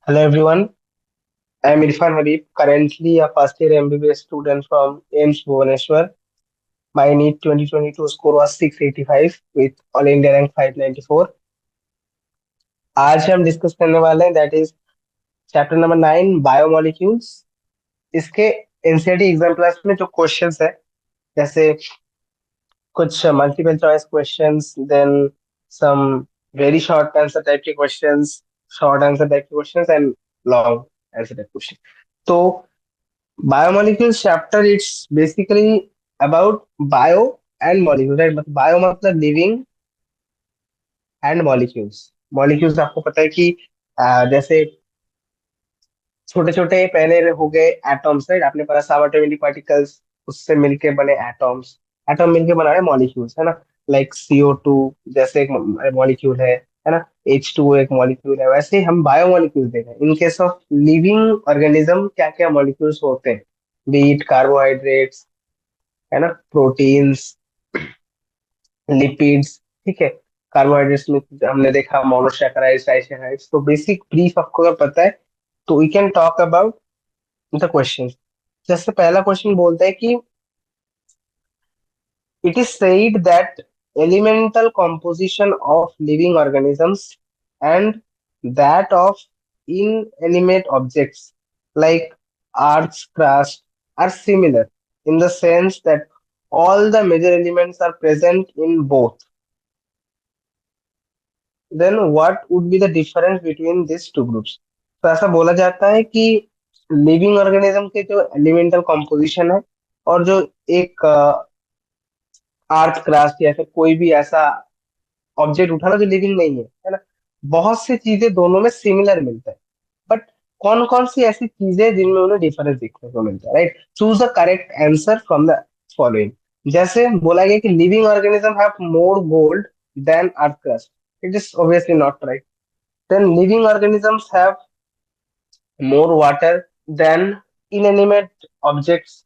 Hello everyone, I am Irfan Habib, currently a first year MBBS student from AIMS Bhubaneswar. My NEET 2022 score was 685 with All India rank 594. आज हम discuss करने वाले हैं that is chapter number 9 biomolecules. इसके NCERT exam class में जो questions है जैसे कुछ multiple choice questions, then some very short answer type के क्वेश्चंस, शॉर्ट आंसर टाइप के questions and long answer type question. तो biomolecules chapter it's basically about bio and molecule, right? मतलब bio मतलब लिविंग एंड मॉलिक्यूल्स। मॉलिक्यूल्स आपको पता है कि जैसे छोटे छोटे पहले हो गए एटॉम्स, राइट? आपने पढ़ा सबएटॉमिक पार्टिकल्स, उससे मिलके बने एटॉम्स। एटॉम मिलके बना रहे मॉलिक्यूल्स, है ना? लाइक CO2 जैसे एक मॉलिक्यूल है ना? H2O एक मॉलिक्यूल है। वैसे ही हम बायोमोलिक्यूल्स देख रहे हैं। इन केस ऑफ लिविंग ऑर्गेनिज्म क्या क्या मॉलिक्यूल्स होते हैं? बीट कार्बोहाइड्रेट्स, है ना, प्रोटीन्स, लिपिड्स, ठीक है। कार्बोहाइड्रेट्स में हमने देखा मोनोसैकेराइड्स, डाइसैकेराइड्स। तो बेसिक ब्रीफ आपको अगर पता है तो we can talk about the question. जैसे पहला क्वेश्चन बोलता है कि it is said that elemental composition of living organisms and that of inanimate objects like earth's crust are similar in the sense that all the major elements are present in both. Then what would be the difference between this two groups? तो ऐसा बोला जाता है कि living organism के जो elemental composition है और जो एक आर्थ क्रास्ट या फिर कोई भी ऐसा ऑब्जेक्ट उठाना जो लिविंग नहीं है ना, बहुत सी चीजें दोनों में सिमिलर मिलता है। बट कौन कौन सी ऐसी चीजें हैं जिनमें उन्हें डिफरेंस देखने को मिलता है, right? Choose the correct answer from the following. जैसे बोला गया कि living organism have more gold than earth crust, it is obviously not right. Then living organisms have more water than inanimate objects.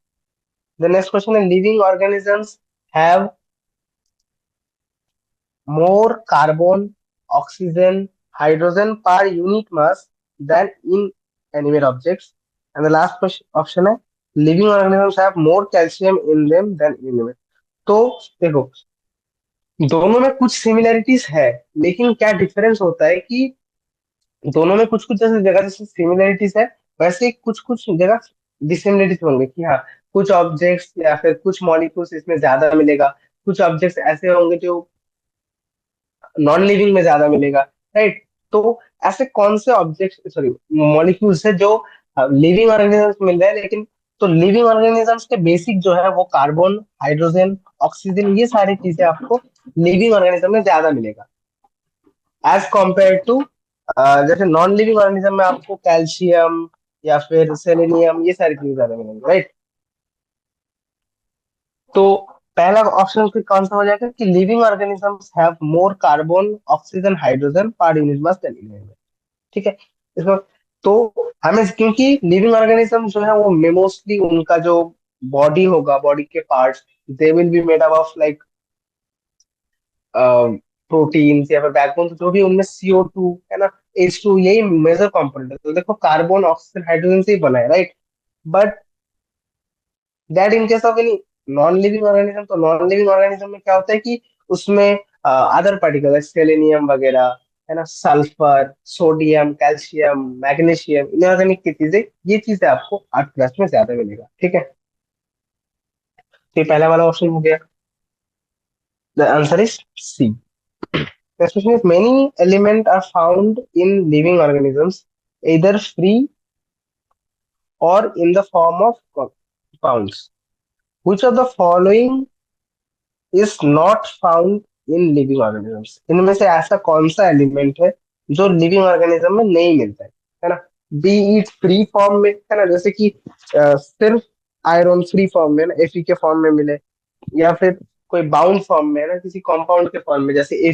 The next question is living organisms have more carbon, oxygen, hydrogen per unit mass than inanimate objects. And the last question option है living organisms have more calcium in them than inanimate. तो देखो, दोनों में कुछ similarities है, लेकिन क्या difference होता है कि दोनों में कुछ कुछ जैसे जगह जैसे सिमिलरिटीज है, वैसे कुछ कुछ जगह डिसिमिलरिटीज होंगे कि हाँ, कुछ ऑब्जेक्ट्स या फिर कुछ मॉलिक्यूल्स इसमें ज्यादा मिलेगा, कुछ ऑब्जेक्ट्स ऐसे होंगे जो नॉन लिविंग में ज्यादा मिलेगा, राइट? तो ऐसे कौन से ऑब्जेक्ट्स, सॉरी, मॉलिक्यूल्स है जो लिविंग ऑर्गेनिजम्स मिल रहे हैं, लेकिन तो लिविंग ऑर्गेनिजम्स के बेसिक जो है वो कार्बन, हाइड्रोजन, ऑक्सीजन, ये सारी चीजें आपको लिविंग ऑर्गेनिज्म में ज्यादा मिलेगा एज कम्पेयर टू जैसे नॉन लिविंग ऑर्गेनिज्म में आपको कैल्शियम या फिर सेलेनियम, ये सारी चीजें ज्यादा मिलेंगी, राइट? तो पहला ऑप्शन फिर कौन सा हो जाएगा कि living organisms have more carbon, oxygen, hydrogen per unit mass than inanimate, ठीक है। इसमें तो हमें, क्योंकि लिविंग ऑर्गेनिज्म जो है वो मोस्टली उनका जो बॉडी होगा, बॉडी के parts, they will be made up of like proteins या फिर बैकबोन, तो जो भी उनमें CO2 है ना, H2, यही मेजर कंपोनेंट है। तो देखो कार्बन, ऑक्सीजन, हाइड्रोजन से ही बना है, right? But that in case of any non living organism, तो नॉन लिविंग ऑर्गेनिज्म में क्या होता है कि उसमें अदर पार्टिकल सेलेनियम वगैरह, है ना, sulphur, sodium, calcium, magnesium, inorganic की चीजें, ये चीजें आपको अर्थ क्रस्ट में ज्यादा मिलेगा, ठीक है। तो ये पहला वाला ऑप्शन हो गया। The answer is C. Next question is many elements are found in living organisms, either free or in the form of compounds. Which of the following is not found in living organisms? इनमें से ऐसा कौन सा element है जो living organism में नहीं मिलता है ना? बी इट फ्री फॉर्म में, है ना, जैसे कि सिर्फ आयरन फ्री फॉर्म में ना, Fe के फॉर्म में मिले, या फिर कोई बाउंड फॉर्म में है ना, किसी कंपाउंड के फॉर्म में, जैसे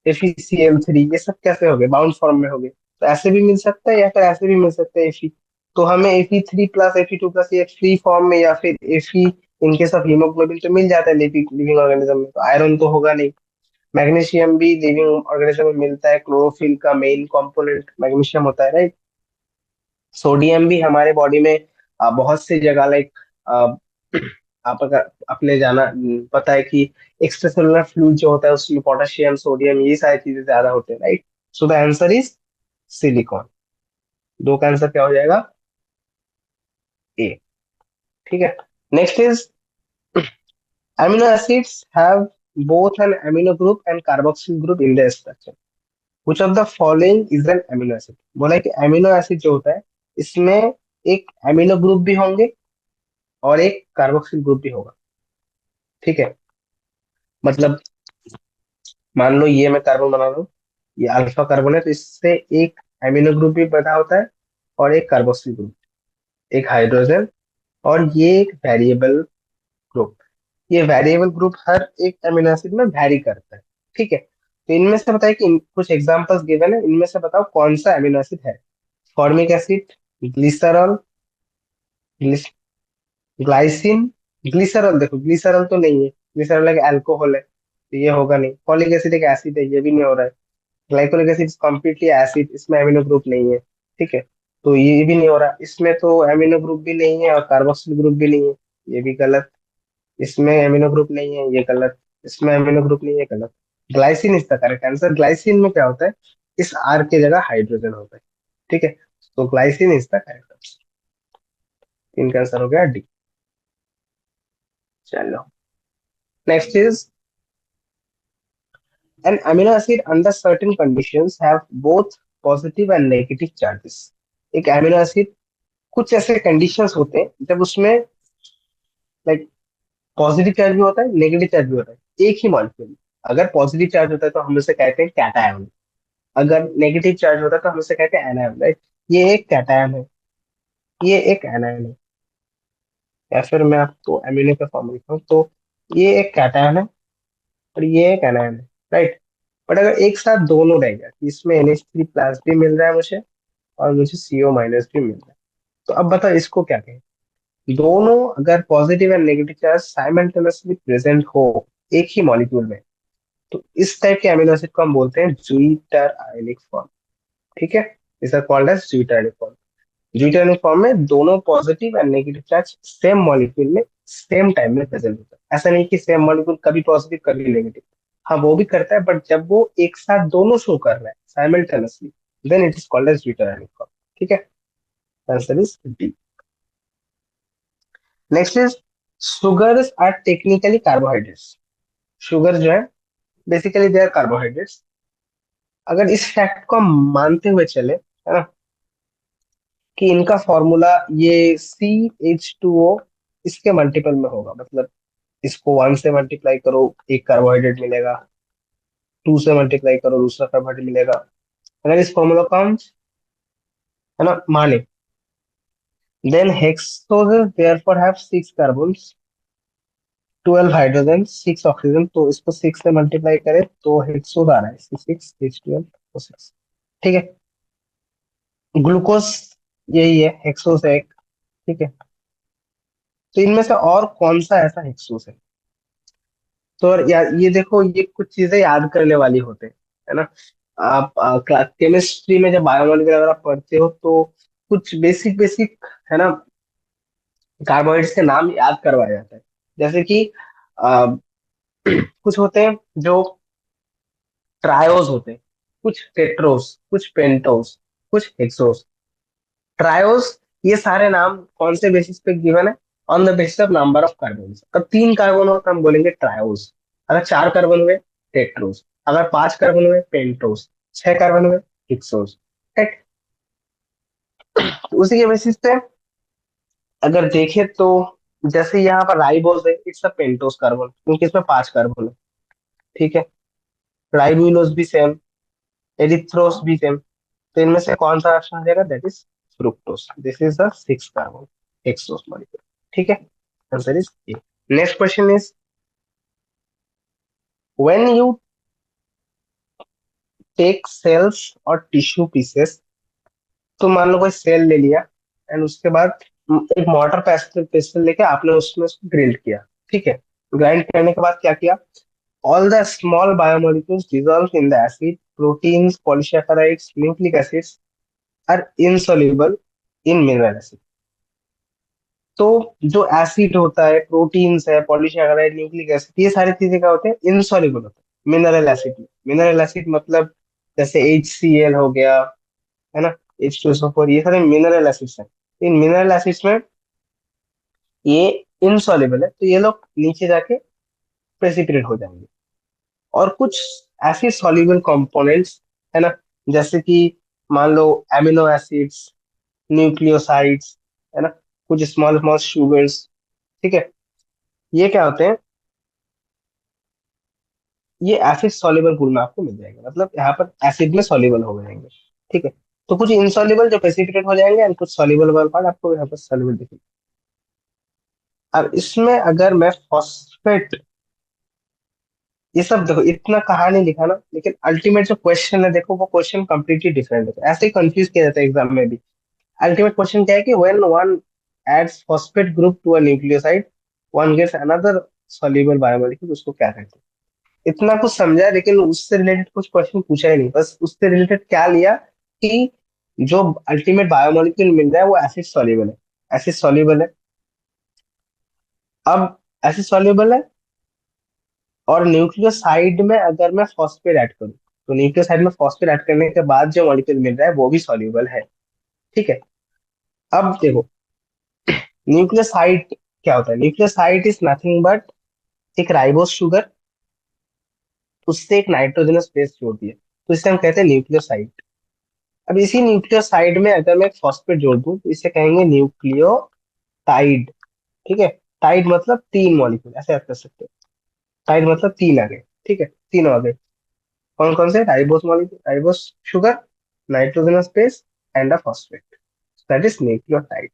FeCl3, ये सब कैसे हो गए? बाउंड फॉर्म में हो गए। तो ऐसे भी मिल सकता है या फिर ऐसे भी मिल सकता है Fe। तो हमें Fe3 प्लस Fe2 प्लस ये फ्री फॉर्म में, या फिर Fe in case of haemoglobin तो मिल जाता है लिविंग ऑर्गेनिज्म में, तो आयरन तो होगा नहीं। मैग्नीशियम भी लिविंग ऑर्गेनिज्म में मिलता है, क्लोरोफिल का मेन कंपोनेंट मैग्नीशियम होता है, राइट। सोडियम भी हमारे बॉडी में बहुत सी जगह, लाइक आप अगर अपने जाना पता है कि एक्स्ट्रासेलुलर फ्लूइड जो होता है उसमें पोटेशियम सोडियम ये सारी चीजें ज्यादा होते हैं, right. So the answer is silicon. दो का आंसर क्या हो जाएगा? ए। ठीक है। Next is amino acids have both an amino group and carboxyl group in their structure. Which of the following is an amino acid? बोला है कि amino acid जो होता है इसमें एक amino group भी होंगे और एक carboxyl group भी होगा। ठीक है। मतलब मान लो ये मैं कार्बन बना रहा हूँ, ये अल्फा कार्बन है, तो इससे एक एमिनो ग्रुप भी पैदा होता है और एक कार्बोक्सिल ग्रुप, एक हाइड्रोजन, और ये एक वेरिएबल ग्रुप। ये वेरिएबल ग्रुप हर एक अमीनो एसिड में वैरी करता है। ठीक है। तो इनमें से बताइए कि कुछ एग्जांपल्स गिवन है, इनमें से बताओ कौन सा अमीनो एसिड है। Formic acid, glycerol, glycine. Glycerol, देखो ग्लिसरॉल तो नहीं है, ग्लिसरॉल एक अल्कोहल है तो ये होगा नहीं। फॉलिक एसिड एक एसिड है, ये भी नहीं हो रहा है। ग्लाइकोलिक एसिड कम्प्लीटली एसिड, इसमें अमीनो ग्रुप नहीं है। ठीक है। तो ये भी नहीं हो रहा, इसमें तो अमीनो ग्रुप भी नहीं है और कार्बोक्सिल ग्रुप भी नहीं है, ये भी गलत। इसमें एमिनो ग्रुप नहीं है, ये गलत। इसमें एमिनो ग्रुप नहीं है, गलत। Glycine is the correct answer. Glycine में क्या होता है, इस आर की जगह हाइड्रोजन होता है। ठीक है। तो glycine is the correct answer. इनका आंसर हो गया डी। चलो, next is an amino acid under certain conditions have both positive and negative charges. एक एमिनो एसिड कुछ ऐसे कंडीशंस होते हैं जब उसमें लाइक पॉजिटिव चार्ज भी होता है, नेगेटिव चार्ज भी होता है एक ही मॉलिक्यूल में। अगर पॉजिटिव चार्ज होता है तो हम उसे कहते हैं कैटायन, अगर नेगेटिव चार्ज होता है तो हम उसे कहते हैं एनायन, राइट। ये एक कैटायन है, ये एक एनायन है। या फिर मैं आपको एमिनो का फॉर्म लिखता हूँ, तो ये एक कैटायन है और ये एक एनायन है, राइट। बट अगर एक साथ दोनों रह गया कि इसमें NH3 प्लस भी मिल रहा है मुझे और मुझे CO माइनस भी मिल रहा है, तो अब बताओ इसको क्या कहें। दोनों अगर positive and negative charge simultaneously present हो एक ही मॉलिक्यूल में, तो इस टाइप के अमीनो एसिड को हम बोलते हैं ज्विटर आयनिक फॉर्म। ठीक है। Is called as zwitter ionic form. Zwitter ionic form में दोनों positive and negative charge same molecule में सेम टाइम में प्रेजेंट होता है। ऐसा नहीं कि सेम मॉलिक्यूल कभी पॉजिटिव कभी नेगेटिव, हाँ वो भी करता है, बट जब वो एक साथ दोनों शो कर रहा है simultaneously, then it is called as zwitter ionic form. ठीक है। Answer is D. Next is sugars are technically carbohydrates. Sugar जो है बेसिकली दे आर कार्बोहाइड्रेट्स। अगर इस फैक्ट को हम मानते हुए चले, है ना, कि इनका फॉर्मूला ये CH2O इसके मल्टीपल में होगा, मतलब इसको 1 से मल्टीप्लाई करो एक कार्बोहाइड्रेट मिलेगा, 2 से मल्टीप्लाई करो दूसरा कार्बोहाइड्रेट मिलेगा। अगर इस फॉर्मूला को हम, है ना, माने, then hexose therefore have 6 carbons, 12 hydrogen, 6 oxygen, तो इसको 6 से मल्टीप्लाई करें तो हेक्सोस आ रहा है, 6H12O6। ठीक है। ग्लूकोज यही है, हेक्सोस है एक। ठीक है। तो इनमें से और कौन सा ऐसा हेक्सोस है? तो यार ये देखो, ये कुछ चीजें याद करने वाली होते हैं, है ना। आप केमिस्ट्री में जब बायोमोलिक्यूलर अगर आप पढ़ते हो तो कुछ बेसिक बेसिक, है ना, कार्बोहाइड्रेट्स के नाम याद करवाया जाता है। जैसे कि आ, कुछ होते हैं जो ट्रायोस होते हैं, कुछ टेट्रोस, कुछ पेंटोस, कुछ हेक्सोस। ट्रायोस, ये सारे नाम कौन से बेसिस पे गिवन है? On the basis of number of carbon. अब 3 कार्बन हो तो हम बोलेंगे ट्रायोस, अगर 4 कार्बन हुए टेट्रोस, अगर 5 कार्बन हुए पेंटोस, 6 कार्बन हुए हेक्सोस, राइट। तो उसी के बेसिस पे अगर देखें तो जैसे यहाँ पर राइबोस है, इट्स अ पेंटोस कार्बन क्योंकि इसमें 5 कार्बन है। ठीक है। राइबोलोस भी सेम, एरिथ्रोस भी सेम। तो इनमें से कौन सा ऑप्शन आ जाएगा? That is fructose. This is the 6 carbon hexose molecule. ठीक है। Answer is A. Next question is when you take cells और टिश्यू पीसेस, तो मान लो कोई सेल ले लिया एंड उसके बाद एक मोटर पेस्टल पेस्टल लेके आपने उसमें उसको ग्राइंड किया। ठीक है। ग्राइंड करने के बाद क्या किया? All the small biomolecules dissolved in the acid, proteins, polysaccharides, nucleic acids are insoluble in mineral acid. तो जो एसिड होता है, प्रोटीन्स है, पॉलीसैकेराइड, न्यूक्लिक एसिड, ये सारी चीजें क्या होते हैं? इनसॉल्युबल होते हैं मिनरल एसिड में। मिनरल एसिड मतलब जैसे HCl हो गया, है ना, H2SO4, ये सारे मिनरल एसिड्स हैं। इन मिनरल एसिड्स में ये इनसॉल्युबल है, तो ये लोग नीचे जाके प्रेसिपिटेट हो जाएंगे। और कुछ ऐसे सॉल्युबल कंपोनेंट्स, है ना, जैसे कि मान लो एमिनो एसिड्स, न्यूक्लियोसाइड्स, है ना, कुछ स्मॉल स्मॉल शुगर्स, ठीक है, ये क्या होते हैं? ये एसिड सॉल्युबल पूल में आपको मिल जाएगा, मतलब यहाँ पर एसिड में सॉल्युबल हो जाएंगे, ठीक है। तो कुछ इनसॉल्युबल जो प्रेसिपिटेट हो जाएंगे, एंड कुछ सॉल्युबल वाला पार्ट आपको यहाँ पर सॉल्युबल दिखेगा। अब इसमें अगर मैं फॉस्फेट, ये सब देखो, इतना कहानी लिखा ना, लेकिन अल्टीमेट जो क्वेश्चन है देखो, वो क्वेश्चन कंप्लीटली डिफरेंट है। ऐसे ही कंफ्यूज किया जाता है एग्जाम में भी। अल्टीमेट क्वेश्चन क्या है कि when one adds phosphate group to a nucleoside, one gets another soluble biomolecule, उसको क्या कहते हैं? इतना कुछ समझा, लेकिन उससे रिलेटेड कुछ क्वेश्चन पूछा ही नहीं। बस उससे रिलेटेड क्या लिया कि जो अल्टीमेट बायोमोलिक्यूल मिल रहा है वो एसिड सॉल्युबल है। एसिड सॉल्युबल है। अब एसिड सॉल्युबल है, और न्यूक्लियोसाइड में अगर मैं फॉस्फेट ऐड करूं, तो न्यूक्लियोसाइड में फॉस्फेट ऐड करने के बाद जो मॉलिक्यूल मिल रहा है वो भी सॉल्युबल है, ठीक है। अब देखो, न्यूक्लियोसाइड क्या होता है? न्यूक्लियोसाइड इज नथिंग बट एक राइबोस शुगर, उससे एक नाइट्रोजनस बेस जोड़ दिया, तो इसे हम कहते हैं न्यूक्लियोसाइड। अब इसी न्यूक्लियोसाइड में अगर मैं एक फॉस्फेट जोड़ दूं, तो इसे कहेंगे न्यूक्लियोटाइड, ठीक है। टाइड मतलब तीन मॉलिक्यूल, ऐसे याद कर सकते हो। टाइड मतलब तीन आ गए, ठीक है, तीनों आ गए। कौन कौन से? Ribose molecule, ribose sugar, nitrogenous base, and a phosphate, that is nucleotide.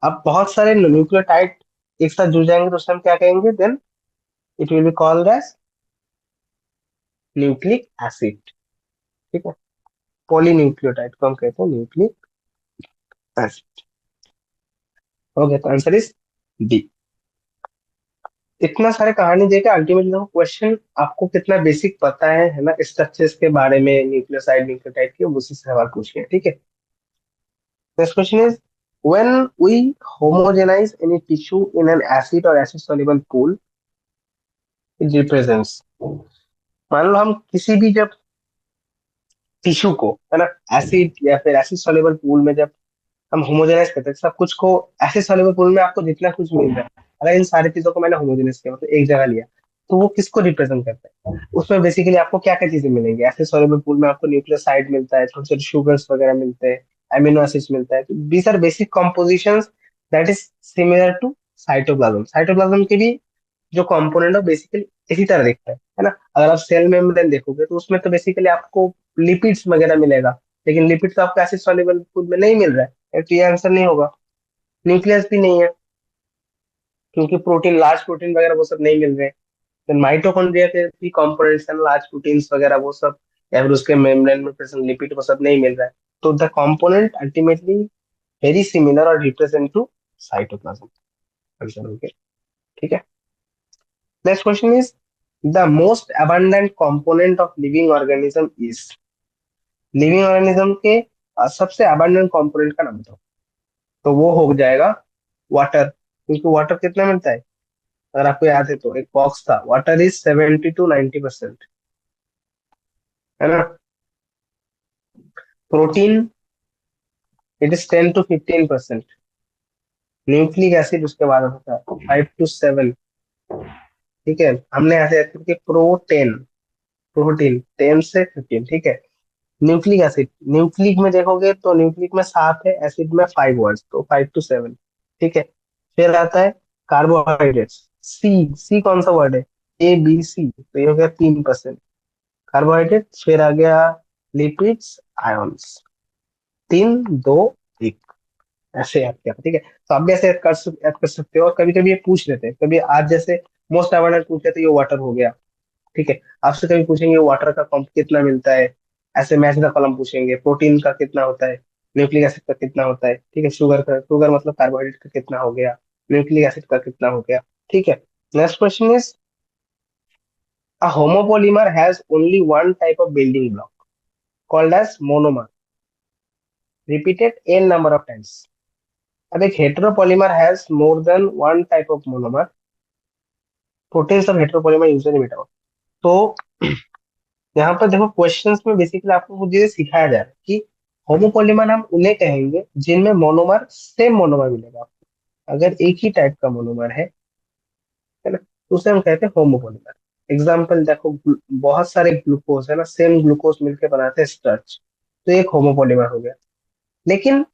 अब बहुत सारे न्यूक्लियोटाइड एक साथ जुड़ जाएंगे, तो उसे हम क्या कहेंगे? Then it will be called as nucleic acid, ठीक है। पॉलीन्यूक्लियोटाइड को हम कहते हैं न्यूक्लिक एसिड। हो गया, तो आंसर इज डी। इतना सारे कहानी देकर अल्टीमेटली देखो क्वेश्चन आपको कितना बेसिक पता है ना, स्ट्रक्चर्स के बारे में, न्यूक्लियोसाइड न्यूक्लियोटाइड के, उसी से सवाल पूछे हैं, ठीक है। Next question is, when we homogenise any tissue in an acid और acid soluble pool, it represents. मान लो हम किसी भी जब टिश्यू को, है ना, एसिड या फिर एसिड soluble पूल में जब हम होमोजेनाइज करते हैं सब कुछ को, एसिड soluble पूल में आपको जितना कुछ मिल रहा है, अगर इन सारी चीजों को मैंने होमोजेनाइज किया, मतलब एक जगह लिया, तो वो किसको रिप्रेजेंट करता है? उसमें बेसिकली आपको क्या क्या चीजें मिलेंगी? एसिड soluble पूल में आपको न्यूक्लियोसाइड मिलता है, छोटे छोटे शुगर्स वगैरह मिलते हैं, अमीनो एसिड्स मिलता है। These are basic compositions that is similar to cytoplasm. Cytoplasm के भी जो कंपोनेंट है बेसिकली इसी तरह दिखता है ना। अगर आप सेल मेम्ब्रेन देखोगे, तो उसमें तो बेसिकली आपको लिपिड्स वगैरह मिलेगा, लेकिन लिपिड तो आपको एसिड सॉल्युबल फूड में नहीं मिल रहा है, तो ये आंसर नहीं होगा। न्यूक्लियस भी नहीं है, क्योंकि प्रोटीन, लार्ज प्रोटीन वगैरह वो सब नहीं मिल रहे हैं। तो माइटोकॉन्ड्रिया के भी कंपोनेंट्स हैं, लार्ज प्रोटीन्स वगैरह वो सब, या फिर उसके मेम्ब्रेन में प्रेजेंट लिपिड, वो सब नहीं मिल रहा है। तो the component ultimately very similar और रिप्रेजेंट टू साइटोप्लाज्म। आंसर हो गया, ठीक है। Next question is, the most abundant component of living organism is। Living organism के सबसे abundant component का नाम बताओ। तो वो हो जाएगा वाटर, क्योंकि वाटर कितना मिलता है? अगर आपको याद है तो एक बॉक्स था, वाटर इज 70 to 90%, है ना। Protein, it is 10 to 15%। Nucleic acid उसके बाद होता है 5 to 7, ठीक है। हमने ऐसे याद करके प्रोटीन, प्रोटीन 10 से 15, ठीक है। न्यूक्लिक एसिड, न्यूक्लिक में देखोगे तो न्यूक्लिक में 7 है, एसिड में 5 वर्ड्स, तो 5 to 7, ठीक है। फिर आता है कार्बोहाइड्रेट्स, सी, सी कौन सा वर्ड है? ABC, तो ये हो गया 3% कार्बोहाइड्रेट। फिर आ गया लिपिड्स, आयोन्स, 3 2 1, ऐसे याद किया, ठीक है। तो आप भी ऐसे याद कर सकते हो। और कभी कभी ये पूछ लेते हैं, कभी आज जैसे मोस्ट अबंडेंट पूछ लेते, ये वाटर हो गया, ठीक है। आपसे कभी पूछेंगे वाटर का कॉम्प कितना मिलता है, ऐसे मैच द कॉलम पूछेंगे, प्रोटीन का कितना होता है, न्यूक्लिक एसिड का कितना होता है, ठीक है, शुगर का, शुगर मतलब कार्बोहाइड्रेट का कितना हो गया, न्यूक्लिक एसिड का कितना हो गया, ठीक है। Next question is, A homopolymer has only one type of building block called as monomer, repeated n number of times. अब एक heteropolymer has more than one type of monomer. Proteins of heteropolymer usually meet out. तो यहाँ पर देखो questions में basically आपको कुछ चीजें सिखाया जा रहा है कि होमोपोलिमर हम उन्हें कहेंगे जिनमें मोनोमर सेम मोनोमर मिलेगा आपको। अगर एक ही टाइप का मोनोमर है ना, तो उसे हम कहते हैं होमोपोलिमर। एग्जाम्पल देखो, बहुत सारे ग्लूकोज है ना, सेम ग्लूकोज मिलकर बनाते हैं स्टार्च, तो एक होमोपोलिमर हो गया। लेकिन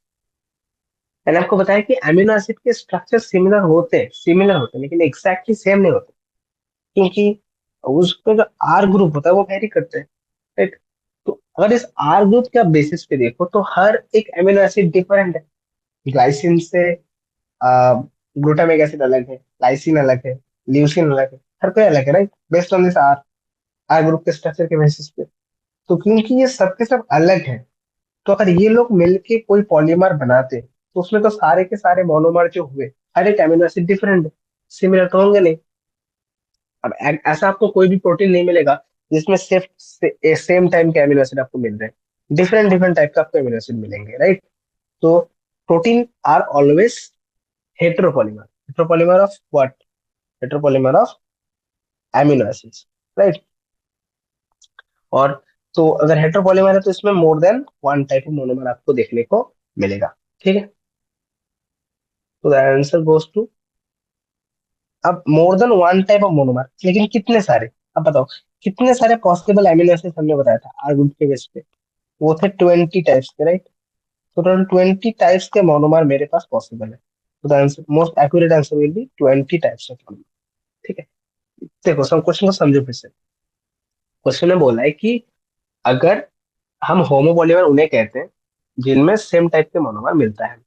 मैंने आपको बताया कि अमीनो एसिड के स्ट्रक्चर सिमिलर होते हैं लेकिन एग्जैक्टली सेम नहीं होते, क्योंकि उसका जो आर ग्रुप होता है वो वेरी करते हैं, राइट। तो अगर इस आर ग्रुप के बेसिस पे देखो तो हर एक अमीनो एसिड डिफरेंट है। ग्लाइसिन से ग्लूटामिक एसिड अलग है, लाइसिन अलग है, ल्यूसिन अलग है, हर कोई अलग है, right, based on this R R group के स्ट्रक्चर के बेसिस पे। तो क्योंकि ये सब के सब अलग है, तो अगर ये लोग मिलके कोई पॉलीमर बनाते तो उसमें तो सारे के सारे मोनोमर जो हुए, हर एक अमीनो एसिड डिफरेंट है, सिमिलर तो होंगे नहीं। अब ऐसा आपको कोई भी प्रोटीन नहीं मिलेगा जिसमें सिर्फ सेम टाइम के अमीनो एसिड आपको मिल रहे हैं, डिफरेंट डिफरेंट टाइप का आपको अमीनो एसिड मिलेंगे, राइट। तो protein are always heteropolymer. Heteropolymer of what? Heteropolymer of amino acids, right. और तो अगर हेट्रोपॉलीमर है तो इसमें more than one type of monomer आपको देखने को मिलेगा, ठीक है। तो द आंसर गोस टू, अब मोर than one type of monomer, लेकिन कितने सारे? अब बताओ कितने सारे पॉसिबल अमीनो एसिड हमने बताया था आर ग्रुप के बेस पे? वो थे 20 टाइप्स के, राइट। तो टोटल 20 टाइप्स के मोनोमर मेरे पास पॉसिबल है। तो the answer, most accurate answer will be 20 types of monomer, ठीक है। देखो सब क्वेश्चन को समझो फिर से। क्वेश्चन ने बोला है कि अगर हम होमोपॉलीमर उन्हें कहते हैं जिनमें सेम टाइप के मोनोमर मिलता है,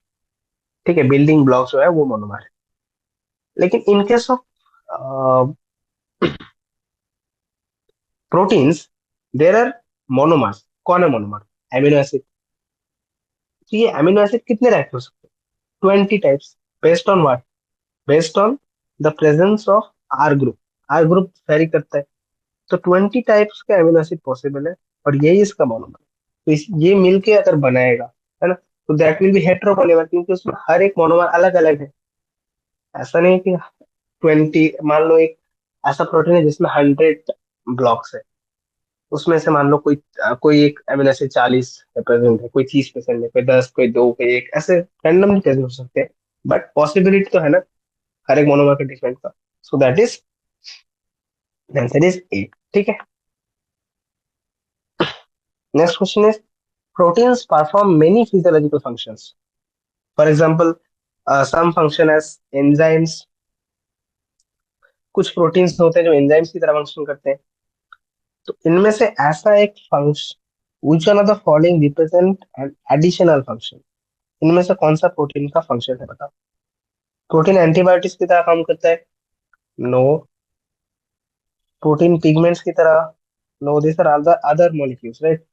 ठीक है, बिल्डिंग ब्लॉक जो है वो मोनोमर है। लेकिन in case of proteins there are monomers. कौन है मोनोमर? Amino acid. तो ये अमीनो एसिड कितने टाइप के हो सकते हैं? 20 types. Based on what? Based on the presence of R group. R group vary करता है, तो 20 टाइप्स के अमीनो एसिड पॉसिबल है, और यही इसका मोनोमर है। तो ये मिलके अगर बनाएगा, है ना, तो दैट विल बी हेट्रोपॉलीमर, क्योंकि उसमें हर एक मोनोमर अलग अलग है। ऐसा नहीं है कि 20, मान लो एक ऐसा प्रोटीन है जिसमें 100 ब्लॉक्स है, उसमें से मान लो कोई एक अमीनो एसिड 40 प्रेजेंट है, कोई 30% है, कोई 10, कोई 2, कोई एक, ऐसे रैंडमली कैसे हो सकते हैं? बट पॉसिबिलिटी तो है ना, हर एक मोनोमर का डिफरेंट का। सो दैट इज, आंसर इज 8, ठीक है। Next question is, proteins perform many physiological functions. For example, some function as enzymes. कुछ प्रोटीन्स होते हैं जो एंजाइम्स की तरह फंक्शन करते हैं। तो इनमें से ऐसा एक function, which one of the following represent an additional function? इनमें से कौन सा प्रोटीन का फंक्शन है, बताओ। प्रोटीन एंटीबायोटिक्स की तरह काम करता है? नो। प्रोटीन पिगमेंट्स की तरह? No, this are other molecules, right.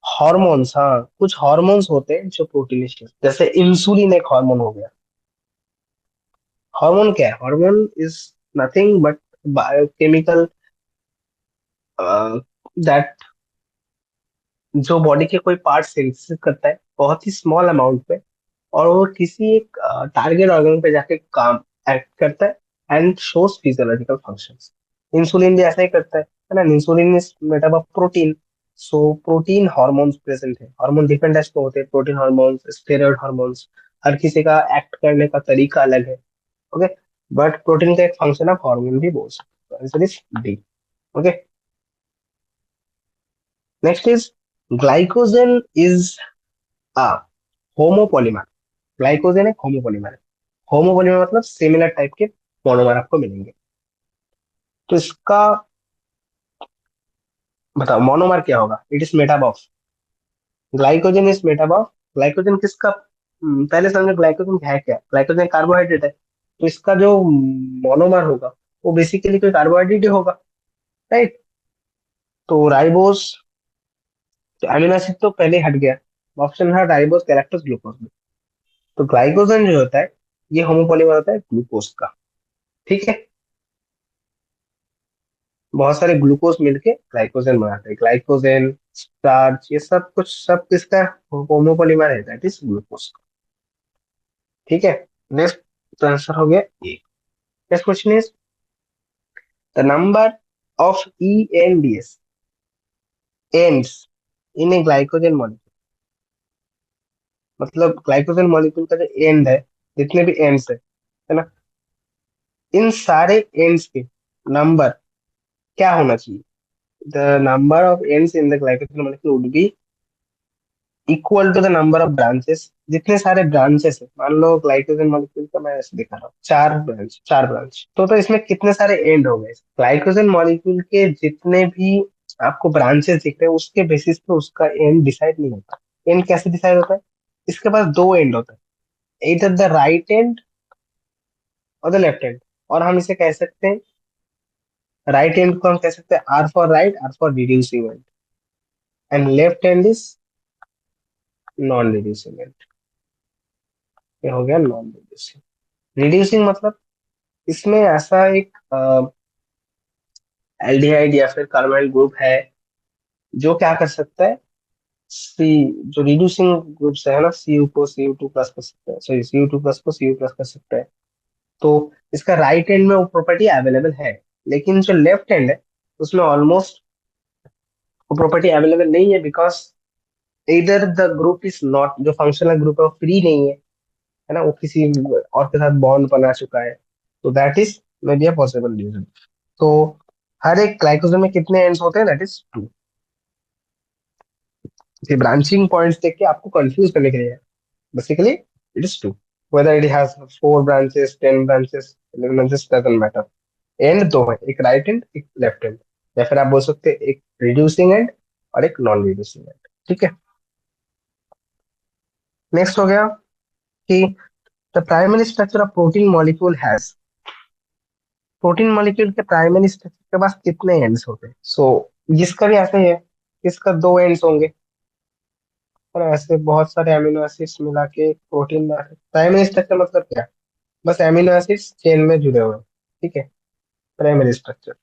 Hormones, हाँ, कुछ हॉर्मोन्स होते हैं जो प्रोटीन, जैसे इंसुलिन एक हार्मोन हो गया। हार्मोन क्या है? Hormone is nothing but biochemical that, जो बॉडी के कोई पार्ट सिंथेसिस करता है बहुत ही स्मॉल अमाउंट पे, और वो किसी एक टारगेट ऑर्गन पे जाके काम एक्ट करता है and shows physiological functions. Insulin भी ऐसा ही करता है ना। Insulin is made up of protein. So protein hormones present है। हार्मोन डिफरेंट टाइप्स के होते हैं, प्रोटीन हार्मोन्स, स्टेरॉइड हार्मोन्स, हर किसी का एक्ट करने का तरीका अलग है, ओके। बट प्रोटीन का एक फंक्शन ऑफ हार्मोन भी बोल सकते हैं। Answer is D, okay. Next is, glycogen is a homopolymer. Glycogen एक होमोपॉलीमर है। होमोपॉलीमर मतलब सिमिलर टाइप के मोनोमर आपको मिलेंगे। तो इसका बताओ मोनोमर क्या होगा? It is made up of, glycogen is made up of, glycogen किसका, पहले समझो ग्लाइकोजन है क्या। ग्लाइकोजन कार्बोहाइड्रेट है, तो इसका जो मोनोमर होगा वो बेसिकली कोई कार्बोहाइड्रेट ही होगा, राइट। तो राइबोस, तो अमीनो एसिड तो पहले ही हट गया, ऑप्शन है राइबोस, कैरेक्टर्स, ग्लूकोज। तो ग्लाइकोजन जो होता है ये होमोपॉलीमर होता है ग्लूकोज का, ठीक है। बहुत सारे ग्लूकोज मिलके ग्लाइकोजन बनाते हैं। ग्लाइकोजन, स्टार्च, ये सब कुछ सब किसका होमोपोलीमर है, दैट इज ग्लूकोज। ठीक है। नेक्स्ट तो आंसर हो गया A. Next question is the number of ENDs ends in a glycogen molecule. मतलब ग्लाइकोजन मॉलिक्यूल का जो एंड है, जितने भी एंड्स है ना, इन सारे एंड्स के नंबर क्या होना चाहिए? The number of ends in the glycogen molecule would be equal to the number of branches. जितने सारे ब्रांचेस है, मान लो ग्लाइकोजन मॉलिक्यूल का मैं ऐसे दिखा रहा हूँ, चार ब्रांच तो इसमें कितने सारे एंड हो गए? ग्लाइकोजन मॉलिक्यूल के जितने भी आपको ब्रांचेस दिख रहे हैं, उसके बेसिस पे उसका एंड डिसाइड नहीं होता। एंड कैसे डिसाइड होता है? इसके पास दो एंड होता है, इधर द राइट एंड और द लेफ्ट एंड। और हम इसे कह सकते हैं, राइट एंड को हम कह सकते हैं R for right, R for reducing end, end left end is non reducing end. ये हो गया नॉन रिड्यूसिंग। रिड्यूसिंग मतलब इसमें ऐसा एक एल्डिहाइड या फिर कार्बाइल ग्रुप है जो क्या कर सकता है, सी, जो रिड्यूसिंग ग्रुप्स है ना, सी यू को Cu2 प्लस कर सकता है, सॉरी Cu2 प्लस को Cu प्लस कर सकता है। तो इसका राइट एंड में वो प्रॉपर्टी अवेलेबल है, लेकिन जो लेफ्ट एंड है उसमें ऑलमोस्ट वो प्रॉपर्टी अवेलेबल नहीं है, बिकॉज इधर द ग्रुप इज नॉट, जो फंक्शनल ग्रुप है वो फ्री नहीं है ना, वो किसी और के साथ बॉन्ड बना चुका है। तो that is may be a possible reason. तो हर एक ग्लाइकोजन में कितने एंड्स होते हैं? That is 2। ये ब्रांचिंग पॉइंट्स देख के आपको कंफ्यूज करने के लिए है। Basically it is 2। whether it has 4 branches, 10 branches, 11 branches, doesn't matter। And दो है, एक राइट एंड एक लेफ्ट एंड, या फिर आप बोल सकते हैं एक रिड्यूसिंग एंड और एक नॉन रिड्यूसिंग एंड। ठीक है। नेक्स्ट हो गया कि the primary structure of protein molecule has. Protein molecule के प्राइमरी स्ट्रक्चर के पास कितने एंड्स होते हैं? सो जिसका भी ऐसा ही है, इसका दो एंड्स होंगे, और ऐसे बहुत सारे अमीनो एसिड्स मिला के प्रोटीन में। प्राइमरी स्ट्रक्चर मतलब क्या? बस अमीनो एसिड्स चेन में जुड़े हुए हैं। ठीक है, प्राइमरी स्ट्रक्चर।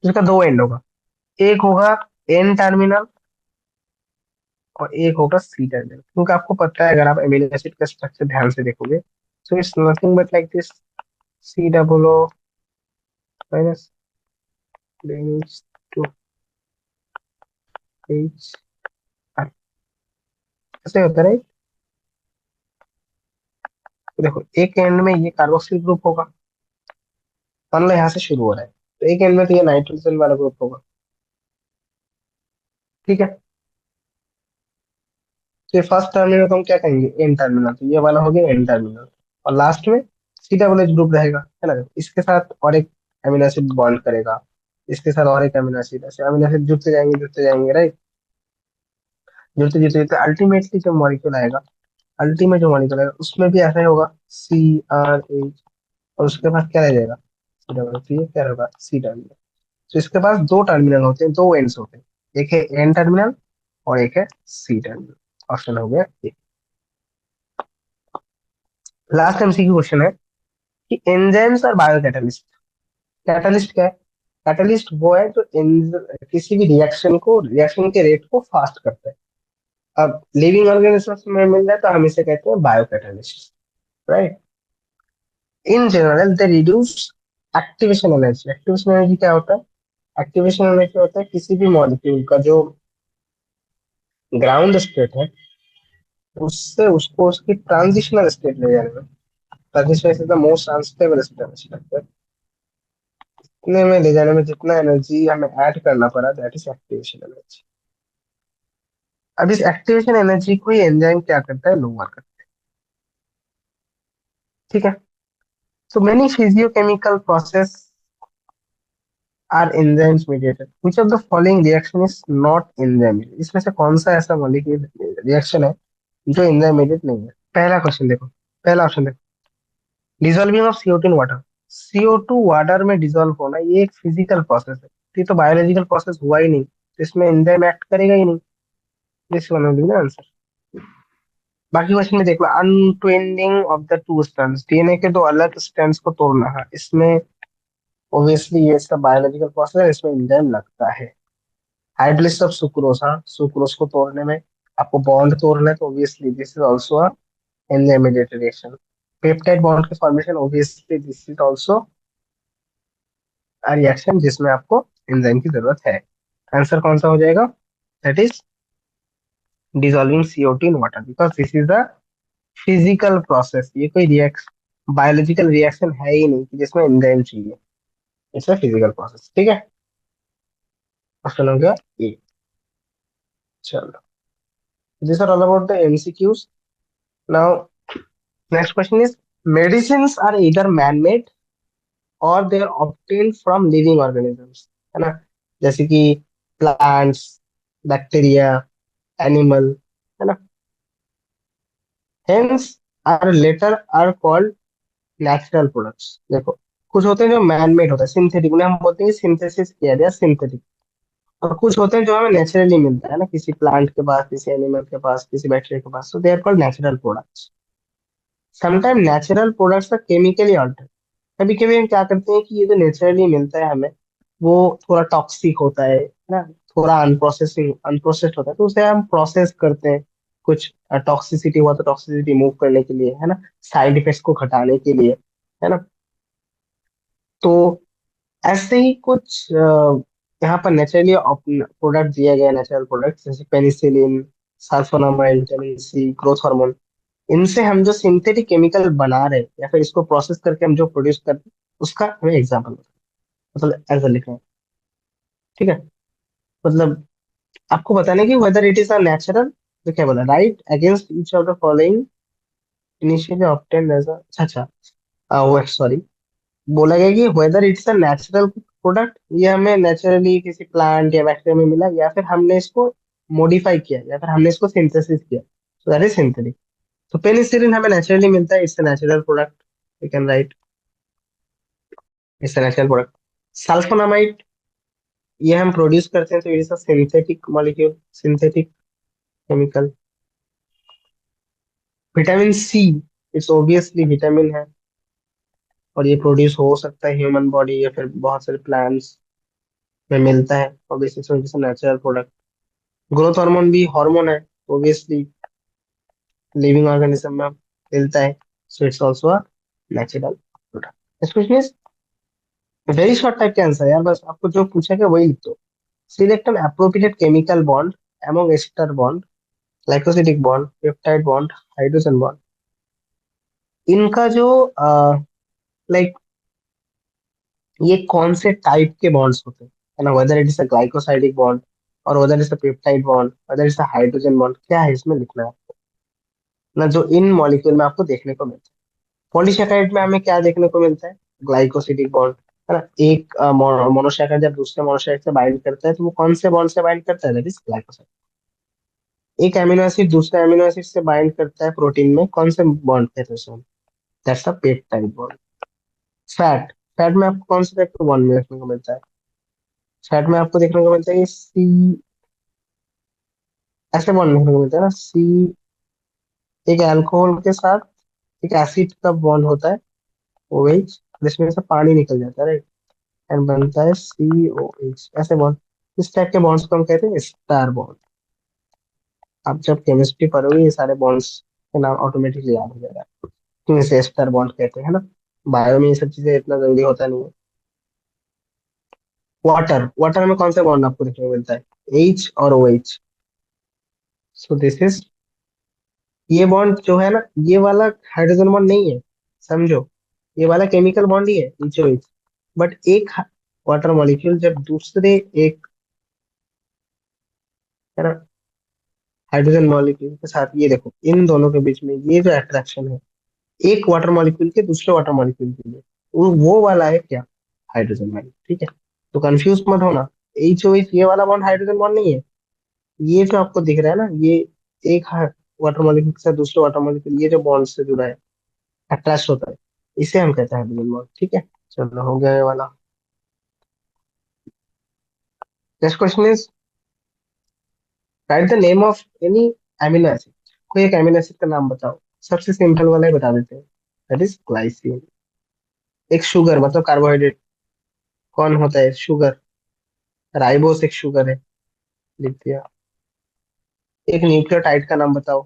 जिसका दो एंड होगा, एक होगा एन टर्मिनल और एक होगा सी टर्मिनल। क्योंकि आपको पता है, अगर आप अमीनो एसिड का स्ट्रक्चर ध्यान से देखोगे, so it's nothing but like this, C O minus two H R। ऐसे होता है right? तो देखो, एक एंड में ये कार्बोक्सिल ग्रुप होगा, मान लो यहाँ से शुरू हो रहा है, तो एक एंड में तो ये नाइट्रोजन वाला ग्रुप होगा। ठीक है। तो ये फर्स्ट टर्मिनल को हम क्या कहेंगे? N terminal. तो ये वाला हो गया एन टर्मिनल। और लास्ट में C ग्रुप रहेगा, है ना। इसके साथ और एक अमीनो एसिड बॉन्ड करेगा, इसके साथ और एक अमीनो एसिड, ऐसे अमीनो एसिड जुड़ते जाएंगे राइट। जुड़ते जुड़ते जुड़ते अल्टीमेटली जो मॉलिक्यूल आएगा, अल्टीमेट जो मॉलिक्यूल आएगा उसमें भी ऐसा ही होगा, CR H। और उसके बाद क्या रह जाएगा? तो ये क्या होगा? C terminal. तो इसके पास दो टर्मिनल होते हैं, दो एंड्स होते हैं, एक है एन टर्मिनल और एक है सी टर्मिनल। ऑप्शन हो गया ए। लास्ट MCQ क्वेश्चन है कि एंजाइम्स और बायोकैटालिस्ट। कैटालिस्ट क्या है? कैटालिस्ट वो है जो किसी भी रिएक्शन के रेट को फास्ट करता है। अब लिविंग ऑर्गेनिज्म में मिल जाए तो हम इसे कहते हैं biocatalyst, right. In general they reduce activation energy. Activation energy क्या होता है? एक्टिवेशन एनर्जी होता है किसी भी मॉलिक्यूल का जो ग्राउंड स्टेट है, उससे उसको उसकी ट्रांजिशनल स्टेट ले जाने में। Transition is the most unstable state. इतने में ले जाने में जितना एनर्जी हमें ऐड करना पड़ा, दैट इज एक्टिवेशन एनर्जी। अब इस एक्टिवेशन एनर्जी को ही एंजाइम क्या करता है? लोअर करता है। ठीक है। So many physicochemical process are enzymes mediated, which of the following reaction is not enzyme? इसमें से कौन सा ऐसा मॉलिक्यूल रिएक्शन है जो एंजाइम मीडिएट नहीं है? पहला क्वेश्चन देखो, पहला ऑप्शन देखो, dissolving of CO2 in water. CO2 water में डिसॉल्व होना, ये एक फिजिकल प्रोसेस है, ये तो बायोलॉजिकल प्रोसेस हुआ ही नहीं, तो इसमें एंजाइम एक्ट करेगा ही नहीं। This one will be the answer. बाकी क्वेश्चन में देख लो, untwining of the two strands, DNA के दो अलग स्ट्रैंड्स को तोड़ना है, इसमें ऑब्वियसली ये इसका बायोलॉजिकल प्रोसेस है, इसमें एंजाइम लगता है। हाइड्रोलिसिस ऑफ सुक्रोज, हाँ सुक्रोज को तोड़ने में आपको बॉन्ड तोड़ना है, तो obviously this is also a enzyme mediated reaction. Peptide bond के formation, obviously this is also a reaction जिसमें आपको एंजाइम की जरूरत है। आंसर कौन सा हो जाएगा? That is dissolving CO2 in water, because this is the physical process. ये कोई रिएक्शन, बायोलॉजिकल रिएक्शन है ही नहीं कि जिसमें एंजाइम चाहिए। इट्स अ फिजिकल प्रोसेस, ठीक है। क्वेश्चन हो गया ये। चलो, these are all about the MCQs. Now, next question is, medicines are either man-made or they are obtained from living organisms, है ना? जैसे कि प्लांट्स, बैक्टीरिया, एनिमल, है ना? Hence are later are called natural products. देखो, कुछ होते हैं जो मैन मेड होता है, सिंथेटिक, उन्हें हम बोलते हैं सिंथेसिस किया गया, सिंथेटिक। और कुछ होते हैं जो हमें नेचुरली मिलता है ना, किसी प्लांट के पास, किसी एनिमल के पास, किसी बैक्टीरिया के पास, तो they are called natural products. Sometime natural products are chemically altered. कभी कभी हम क्या करते हैं कि ये जो नेचुरली मिलता है हमें, वो थोड़ा टॉक्सिक होता है ना, थोड़ा अनप्रोसेस्ड होता है, तो उसे हम प्रोसेस करते हैं। कुछ टॉक्सिसिटी हुआ तो टॉक्सिसिटी रिमूव करने के लिए, है ना, साइड इफेक्ट्स को घटाने के लिए, है ना। तो ऐसे ही कुछ यहाँ पर नेचुरली प्रोडक्ट दिया गया, नेचुरल प्रोडक्ट जैसे penicillin, sulphonamide, vitamin C, growth hormone. इनसे हम जो सिंथेटिक केमिकल बना रहे हैं या फिर इसको प्रोसेस करके हम जो प्रोड्यूस करते हैं, उसका हमें एग्जाम्पल मतलब ऐसा लिखना है, ठीक है। मतलब आपको बताना है कि whether it is a natural, तो क्या बोला, write against each of the following initially obtained as a, अच्छा अच्छा, वो सॉरी, बोला गया कि whether it's a natural product, ये हमें नेचुरली किसी प्लांट या बैक्टीरिया में मिला, या फिर हमने इसको मॉडिफाई किया, या फिर हमने इसको सिंथेसिस किया, सो दैट इज सिंथेटिक। तो पेनिसिलिन हमें नेचुरली मिलता है, it's a natural product, we can write it's a natural product. Sulphonamide, ये हम प्रोड्यूस करते हैं, तो it's a synthetic molecule, synthetic chemical. Vitamin C, it's obviously vitamin है, और ये प्रोड्यूस हो सकता है ह्यूमन बॉडी या फिर बहुत सारे प्लांट्स में मिलता है, obviously it's natural product. Growth hormone भी हार्मोन है, ऑब्वियसली लिविंग ऑर्गेनिज्म में मिलता है, so it's also a natural product. Next question is very short type के आंसर यार, बस आपको जो पूछा गया वही लिख दो। Select an appropriate chemical bond among ester bond, glycosidic bond, peptide bond, hydrogen bond. इनका जो लाइक ये कौन से टाइप के बॉन्ड्स होते हैं, है ना, whether it is a glycosidic bond और whether is a peptide bond, whether is a hydrogen bond, क्या है इसमें लिखना है ना, जो इन मॉलिक्यूल में आपको देखने को मिलता है। पॉलीसेकेराइड में हमें क्या देखने को मिलता है? ग्लाइकोसिडिक बॉन्ड, है ना। एक मोनोसेकेराइड जब दूसरे मोनोसेकेराइड से बाइंड करता है, तो वो कौन से बॉन्ड से बाइंड करता है? That is glycoside. एक अमीनो एसिड दूसरे अमीनो एसिड से बाइंड करता है प्रोटीन में, कौन से बॉन्ड कहते हैं उसे? That's a peptide bond. Fat, fat में आपको कौन से टाइप का बॉन्ड देखने को मिलता है? फैट में आपको देखने को मिलता है सी, ऐसे बॉन्ड देखने को मिलता है ना, सी एक अल्कोहल के साथ एक एसिड का बॉन्ड होता है, OH, जिसमें से पानी निकल जाता है, राइट, एंड बनता है COH, ऐसे बॉन्ड। इस टाइप के बॉन्ड्स को हम कहते हैं स्टार बॉन्ड। आप जब केमिस्ट्री पढ़ोगे ये सारे बॉन्ड्स के नाम ऑटोमेटिकली याद हो जाएगा, क्यों इसे स्टार बॉन्ड कहते हैं, है ना। बायो में ये सब चीजें इतना जल्दी होता नहीं है। वाटर, वाटर में कौन सा बॉन्ड आपको देखने को मिलता है? H और OH। सो दिस इज, ये बॉन्ड जो है ना, ये वाला हाइड्रोजन बॉन्ड नहीं है, समझो, ये वाला केमिकल बॉन्ड ही है, H OH। बट एक वाटर मॉलिक्यूल जब दूसरे एक, है ना, हाइड्रोजन मॉलिक्यूल के साथ, ये देखो इन दोनों के बीच में ये जो अट्रैक्शन है, एक वाटर मॉलिक्यूल के दूसरे वाटर मॉलिक्यूल के लिए, वो वाला है क्या? हाइड्रोजन बॉन्ड, ठीक है। तो कंफ्यूज मत होना, H OH ये वाला बॉन्ड हाइड्रोजन बॉन्ड नहीं है। ये जो आपको दिख रहा है ना, ये एक वाटर मॉलिक्यूल के साथ दूसरे वाटर मॉलिक्यूल, ये जो बॉन्ड से जुड़ा है, अटैच होता है, इसे हम कहते हैं हाइड्रोजन बॉन्ड, ठीक है। चलो हो गया ये वाला। Next question is, right the name of any amino acid. कोई एक अमीनो एसिड का नाम बताओ, सबसे सिंपल वाला ही बता देते हैं, दैट इज ग्लाइसिन। एक शुगर मतलब कार्बोहाइड्रेट, कौन होता है शुगर? राइबोस एक शुगर है, लिख दिया। एक न्यूक्लियोटाइड का नाम बताओ।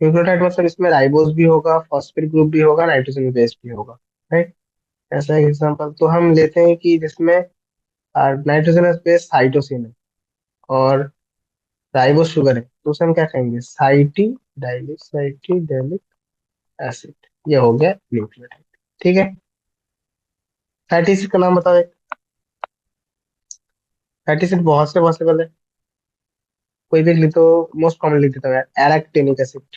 न्यूक्लियोटाइड मतलब इसमें राइबोस भी होगा, फॉस्फेट ग्रुप भी होगा, नाइट्रोजन बेस भी होगा, राइट? ऐसा एग्जांपल तो हम लेते हैं कि जिसमें नाइट्रोजनस बेस साइटोसिन है और राइबोस शुगर है, तो उसे हम क्या कहेंगे? Cytidylic acid. ये हो गया न्यूक्लियोटाइड। ठीक है। फैटी एसिड का नाम बताओ एक। फैटी एसिड बहुत से पॉसिबल है, कोई भी लिख दो। मोस्ट कॉमन लिख देता हूँ, एराक्टिनिक एसिड।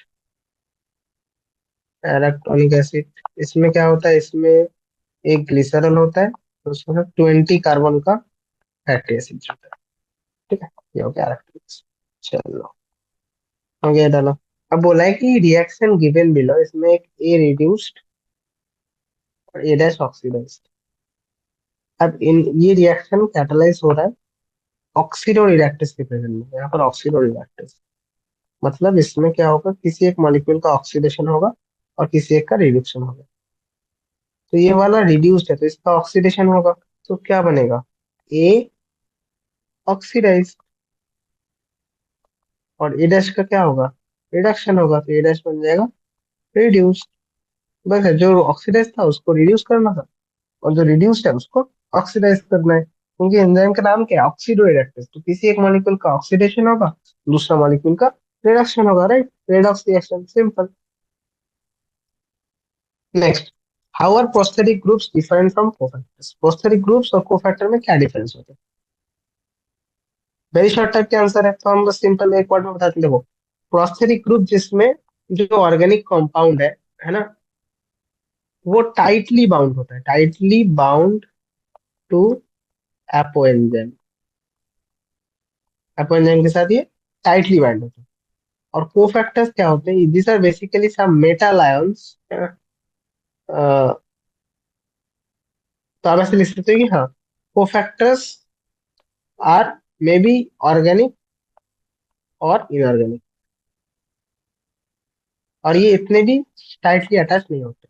एराक्टोनिक एसिड, इसमें क्या होता है? इसमें एक ग्लिसरॉल होता है, तो उसमें 20 कार्बन का फैटी एसिड होता है। ठीक है, ये हो गया एराक्टिनिक एसिड। चलो, हो गया डालो। अब बोला है कि रिएक्शन गिवन बिलो, इसमें एक ए रिड्यूस्ड और ए डैश ऑक्सीडाइज्ड। अब इन ये रिएक्शन कैटलाइज हो रहा है ऑक्सीडो रिडक्टेस के प्रेजेंस में। यहाँ पर ऑक्सीडो रिडक्टेस मतलब इसमें क्या होगा? किसी एक मॉलिक्यूल का ऑक्सीडेशन होगा और किसी एक का रिडक्शन होगा। तो ये वाला रिड्यूस्ड है तो इसका ऑक्सीडेशन होगा, तो क्या बनेगा? ए ऑक्सीडाइज। और ए डैश का क्या होगा? रिडक्शन होगा, तो ए डैश बन जाएगा रिड्यूस। बस है, जो ऑक्सीडाइज था उसको रिड्यूस करना था, और जो रिड्यूस्ड है उसको ऑक्सीडाइज करना है, क्योंकि एंजाइम का नाम क्या है? Oxido reductase. तो किसी एक मॉलिक्यूल का ऑक्सीडेशन होगा, दूसरा मॉलिक्यूल का रिडक्शन होगा, right? Redox reaction, simple. Next, how are prosthetic groups different from cofactors? Prosthetic groups और कोफैक्टर में क्या डिफरेंस होता है? वेरी शॉर्ट टाइप के आंसर है, तो हम बस सिंपल एक वर्ड में बताते हैं। देखो, प्रोस्थेटिक ग्रुप जिसमें जो ऑर्गेनिक कंपाउंड है ना, वो टाइटली बाउंड होता है, tightly bound to apo enzyme. Apo enzyme के साथ ये टाइटली बाउंड होता है। और कोफैक्टर्स क्या होते हैं? These are basically some metal ions. तो आप ऐसे लिख सकते हो कि हाँ, cofactors are may be organic और इनऑर्गेनिक, और ये इतने भी टाइटली अटैच नहीं होते।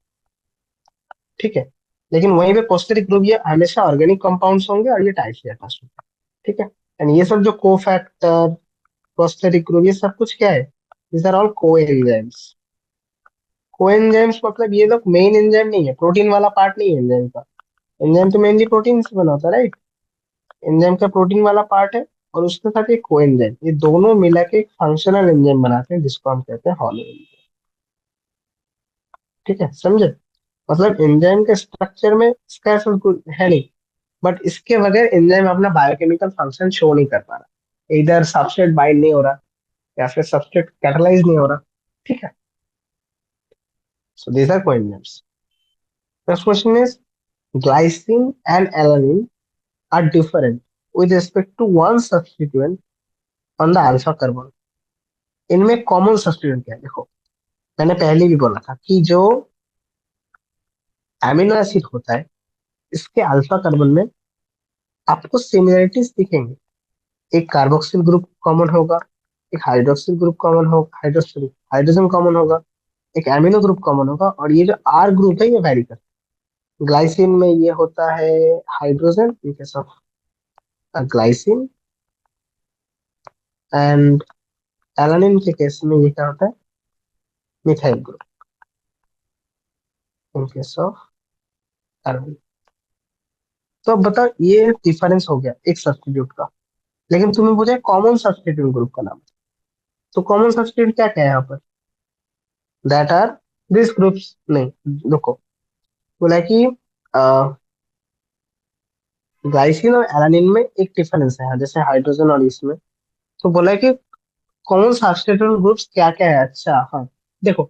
ठीक है, लेकिन वहीं पे पोस्टेरिक ग्रुप ये हमेशा ऑर्गेनिक कंपाउंड्स होंगे और ये टाइटली अटैच होंगे। ठीक है, एंड ये सब जो कोफैक्टर, पोस्टेरिक ग्रुप, ये सब कुछ क्या है? These are all coenzymes. Coenzymes मतलब ये लोग मेन एंजाइम नहीं है, प्रोटीन वाला पार्ट नहीं है एंजाइम का। एंजाइम तो मेनली प्रोटीन से बना होता है, राइट? एंजाइम का प्रोटीन वाला पार्ट है, और उसके साथ एक कोएंजाइम, ये दोनों मिला के एक फंक्शनल एंजाइम बनाते हैं, जिसको हम कहते हैं हॉलो एंजाइम। ठीक है, समझे? मतलब एंजाइम के स्ट्रक्चर में इसका ऐसा कुछ है नहीं, बट इसके बगैर एंजाइम अपना बायोकेमिकल फंक्शन शो नहीं कर पा रहा। इधर सबस्ट्रेट बाइंड नहीं हो रहा, या फिर सबस्ट्रेट कैटलाइज नहीं हो रहा। ठीक है, so these are coenzymes. Next question is, glycine and alanine are different with respect to one substituent on the alpha carbon। इनमें कॉमन सब्स्टिट्यूएंट क्या है? देखो, मैंने पहले भी बोला था कि जो एमिनो एसिड होता है, इसके अल्फा कार्बन में आपको सिमिलरिटीज दिखेंगे। एक कार्बोक्सिल ग्रुप कॉमन होगा, एक हाइड्रोक्सिल ग्रुप कॉमन होगा, हाइड्रोजन कॉमन होगा, एक एमिनो ग्रुप कॉमन होगा, और ये जो आर ग्रुप है ये वेरी करता है। ग्लाइसिन में ये होता है hydrogen in case of glycine, and alanine के केस में ये क्या होता है? Methyl group in case of alanine. तो अब बताओ, ये डिफरेंस हो गया एक सब्स्टिट्यूट का, लेकिन तुम्हें पूछा कॉमन सब्स्टिट्यूट ग्रुप का नाम। तो कॉमन सब्स्टिट्यूट क्या क्या है यहाँ पर? दैट आर दिस ग्रुप्स नहीं, रुको। बोला कि ग्लाइसिन और एलानिन में एक डिफरेंस है, जैसे हाइड्रोजन और इसमें। तो बोला है कि कॉमन सब्स्टिट्यूट ग्रुप्स क्या क्या है। अच्छा हाँ, देखो,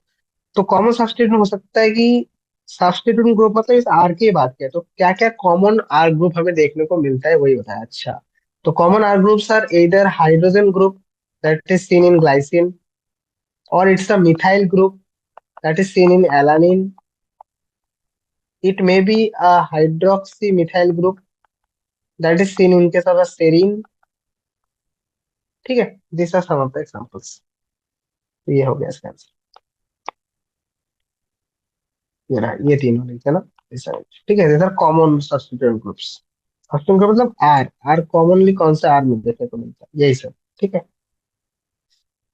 तो कॉमन सब्स्टिट्यूट हो सकता है कि सब्स्टिट्यूट ग्रुप मतलब इस आर की बात किया तो क्या क्या कॉमन आर ग्रुप हमें देखने को मिलता है, वही बताया। अच्छा, तो common R groups are either hydrogen group that is seen in glycine, or it's a methyl group that is seen in alanine. It may be a hydroxy methyl group that is seen in case of a serine। ठीक है, these are some of the examples। तो ये हो गया इसका answer. ये रहा, ये तीनों लिखे ना। ठीक है, these are common substituent groups. Substituent group मतलब आर आर कॉमनली कौन सा आर में देखने को मिलता है, यही सब। ठीक है,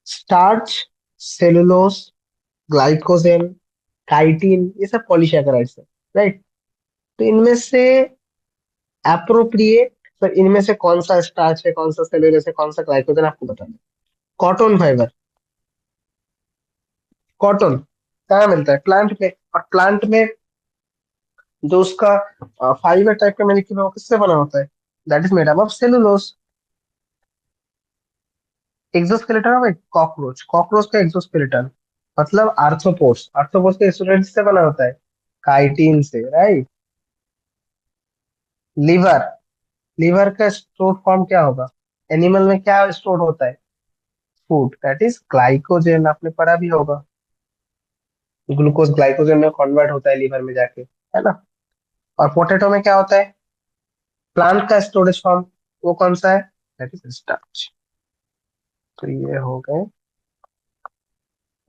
स्टार्च, सेलुलोज, ग्लाइकोजेन, काइटिन, ये सब पॉलीसैकेराइड्स है, राइट। तो इनमें से अप्रोप्रिएट, तो इनमें से कौन सा स्टार्च है, कौन सा सेलुलोज है, कौन सा ग्लाइकोजन, आपको बताना है। कॉटन फाइबर, कॉटन कहाँ मिलता है, प्लांट में। और प्लांट में जो उसका फाइबर टाइप का मॉलिक्यूल है वो किससे बना होता है, that is made up of cellulose. Exoskeleton of cockroach, cockroach का एक्सोस्केलेटन मतलब आर्थ्रोपोड्स, आर्थ्रोपोड्स का एक्सोस्केलेटन से बना होता है, काइटिन से, राइट। लीवर, लीवर का स्टोर फॉर्म क्या होगा, एनिमल में क्या स्टोर होता है, फूड, दैट इज ग्लाइकोजन, आपने पढ़ा भी होगा। ग्लूकोज ग्लाइकोजन में कन्वर्ट होता है लीवर में जाके, है ना। और पोटैटो में क्या होता है, प्लांट का स्टोरेज फॉर्म, वो कौन सा है, दैट इज स्टार्च। तो ये हो गए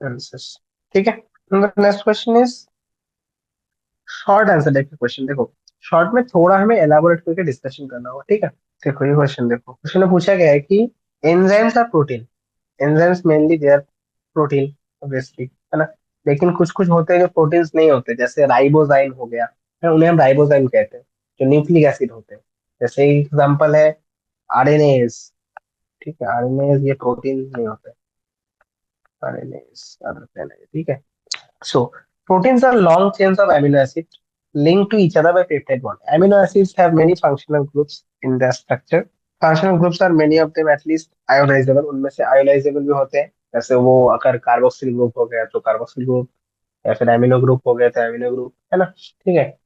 आंसर्स। ठीक है, next question is short answer देखिए, क्वेश्चन देखो, शॉर्ट में थोड़ा हमें एलाबोरेट करके डिस्कशन करना होगा, ठीक है। देखो ये क्वेश्चन देखो, क्वेश्चन में पूछा गया है कि enzymes are protein, enzymes mainly they are protein obviously, है ना। लेकिन कुछ कुछ होते हैं जो प्रोटीन्स नहीं होते, जैसे राइबोजाइम हो गया, है, उन्हें हम राइबोजाइम कहते हैं, जो न्यूक्लिक एसिड होते हैं। जैसे एग्जांपल है आरएनएस, ठीक है, आरएनएस ये प्रोटीन नहीं होते, आरएनएस याद रखना है, ठीक है। So, proteins are long chains of amino acids linked to each other by peptide bond. Amino acids have many functional groups in their structure. Functional groups are many of them at least ionizable. उनमें से ionizable भी होते हैं, जैसे वो अगर carboxyl group हो गया तो कार्बोक्सिल ग्रुप, या फिर एमिनो ग्रुप हो गया तो एमिनो ग्रुप, है ना। ठीक है,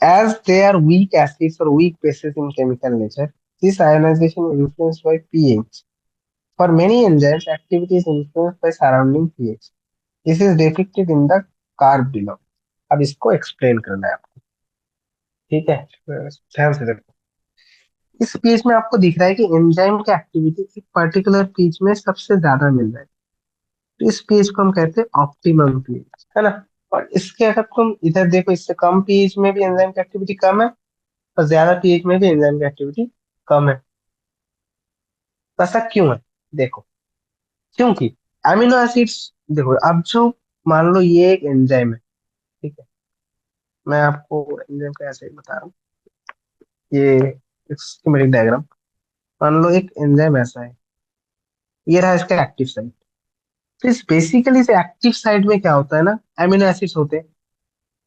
as they are weak acids or weak bases in chemical nature, this ionization is influenced by pH. For many enzymes, activity is influenced by surrounding pH. This is depicted in the curve below. अब इसको explain करना है आपको, ठीक है। ध्यान से देखो, इस पेज में आपको दिख रहा है कि एंजाइम की एक्टिविटी एक पर्टिकुलर पेज में सबसे ज्यादा मिल रहा है, तो इस पेज को हम कहते हैं ऑप्टिमम पेज, है ना। और इसके अगर तुम इधर देखो, इससे कम पेज में भी एंजाइम की एक्टिविटी कम है, और ज्यादा पेज में भी एंजाइम की एक्टिविटी कम है। तो ऐसा क्यों है, देखो, क्योंकि अमीनो एसिड्स, देखो अब जो, मान लो ये एक एंजाइम है, ठीक है, मैं आपको एंजाइम का ऐसे ही बता रहा हूँ, ये स्कीमेटिक डायग्राम, मान लो एक एंजाइम ऐसा है, ये रहा इसका एक्टिव साइट। तो इस बेसिकली इस एक्टिव साइट में क्या होता है ना, एमिनो एसिड्स होते हैं।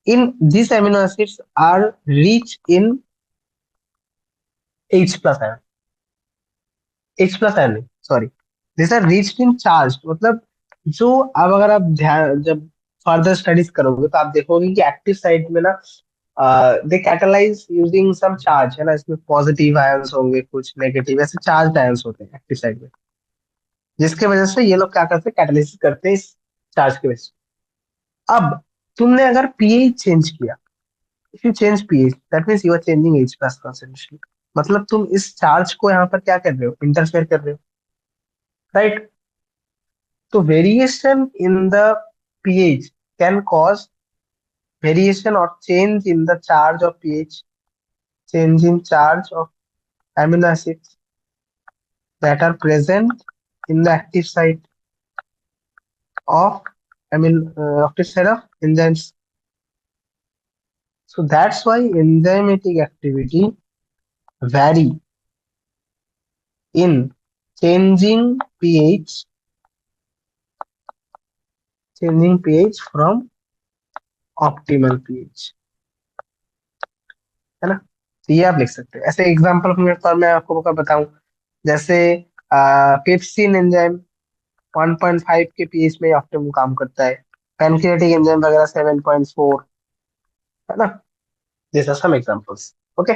In this amino acids are rich in H+, H+, sorry, this are rich in charge, मतलब जो, अब अगर आप ध्यान जब फर्दर स्टडीज करोगे तो आप देखोगे कि एक्टिव साइट में ना दे कैटालाइज यूजिंग सम चार्ज, है ना, इसमें पॉजिटिव आयंस होंगे, कुछ नेगेटिव, ऐसे चार्ज आयंस होते हैं एक्टिव साइट में, जिसके वजह से ये लोग क्या करते हैं, कैटालिसिस करते हैं इस चार्ज के वजह से। अब तुमने अगर पीएच चेंज किया, if you change pH that means you are changing H+ concentration, मतलब तुम इस चार्ज को यहाँ पर क्या कर रहे हो, इंटरफेयर कर रहे हो, राइट। तो variation in the pH can cause variation और change in the charge of pH, change in charge of amino acids that are present in the active site of active site of enzymes. So that's why enzymatic activity vary in changing pH, changing pH from optimal pH, है ना। तो ये आप लिख सकते हो ऐसे example के तौर में, आपको बताऊं, जैसे पेप्सिन एंजाइम 1.5 के पीएच में ऑप्टिमम काम करता है, पैनक्रियाटिक एंजाइम वगैरह 7.4, है ना। This are some examples, okay.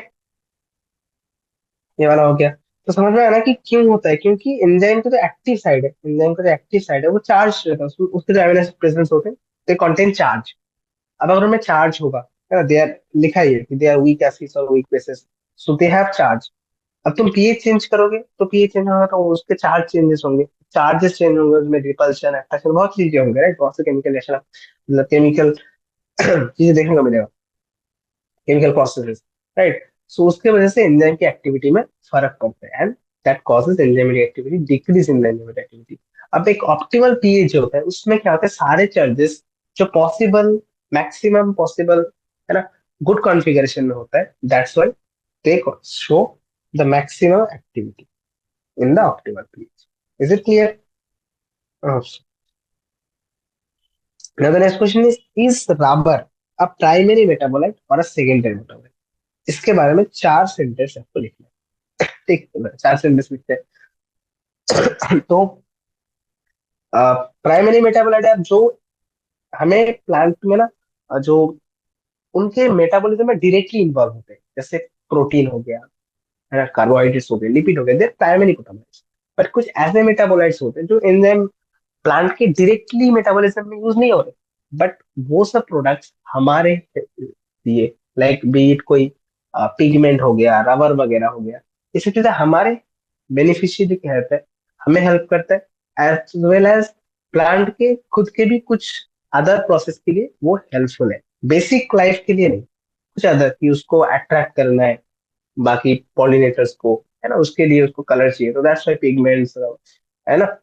ये वाला हो गया। तो समझ में आया ना कि क्यों होता है, क्योंकि एंजाइम का जो एक्टिव साइड है, एंजाइम का जो एक्टिव साइड है वो चार्ज रहता है, उसके जो अमीनो एसिड प्रेजेंस होते हैं दे कंटेन चार्ज। अब अगर उनमें चार्ज होगा, है ना, दे आर, लिखा ही है कि दे आर वीक एसिड्स और weak bases, so they have charge. अब तुम पीएच चेंज करोगे तो पीएच चेंज होगा तो उसके चार्ज चेंजेस होंगे, चार्जेस चेंज होंगे, उसमें रिपल्शन, अट्रैक्शन, बहुत चीजें होंगे, राइट, बहुत से केमिकल रिएक्शन, मतलब केमिकल चीजें देखने को मिलेगा। Chemical processes, right. सो उसके वजह से एंजाइम की एक्टिविटी में फर्क पड़ता है, and that causes enzymatic activity decrease in enzymatic activity. अब एक ऑप्टिमल पीएच जो होता है उसमें क्या होता है, सारे चार्जेस जो पॉसिबल, मैक्सिमम पॉसिबल, है ना, गुड कॉन्फ़िगरेशन में होता है, that's why they show the maximum activity in the optimal pH. Is it clear? Now the next question is rubber a primary metabolite or a secondary metabolite? इसके बारे में चार sentence आपको लिखना है। ठीक है, चार सेंटेंस लिखते हैं। तो प्राइमरी मेटाबोलाइट है जो हमें प्लांट में ना, जो उनके मेटाबॉलिज्म में डायरेक्टली इन्वॉल्व होते हैं, जैसे प्रोटीन हो गया, है ना, कार्बोहाइड्रेट्स हो गए, लिपिड हो गए, दे प्राइमरी मेटाबोलाइट्स। बट कुछ ऐसे मेटाबोलाइट्स होते हैं जो एंजाइम प्लांट के डायरेक्टली मेटाबॉलिज्म में यूज नहीं हो रहे, बट वो सब प्रोडक्ट्स हमारे लिए, लाइक बीट कोई पिगमेंट हो गया, रबर वगैरह हो गया, ये सब चीजें हमारे बेनिफिशियरी के हेल्प है, हमें हेल्प करता है, एज वेल एज प्लांट के खुद के भी कुछ अदर प्रोसेस के लिए वो हेल्पफुल है, बेसिक लाइफ के लिए नहीं, कुछ अदर की उसको अट्रैक्ट करना है, बाकी पॉलिनेटर्स को, है ना, उसके लिए उसको कलर चाहिए, तो दैट्स व्हाई पिगमेंट्स, है ना,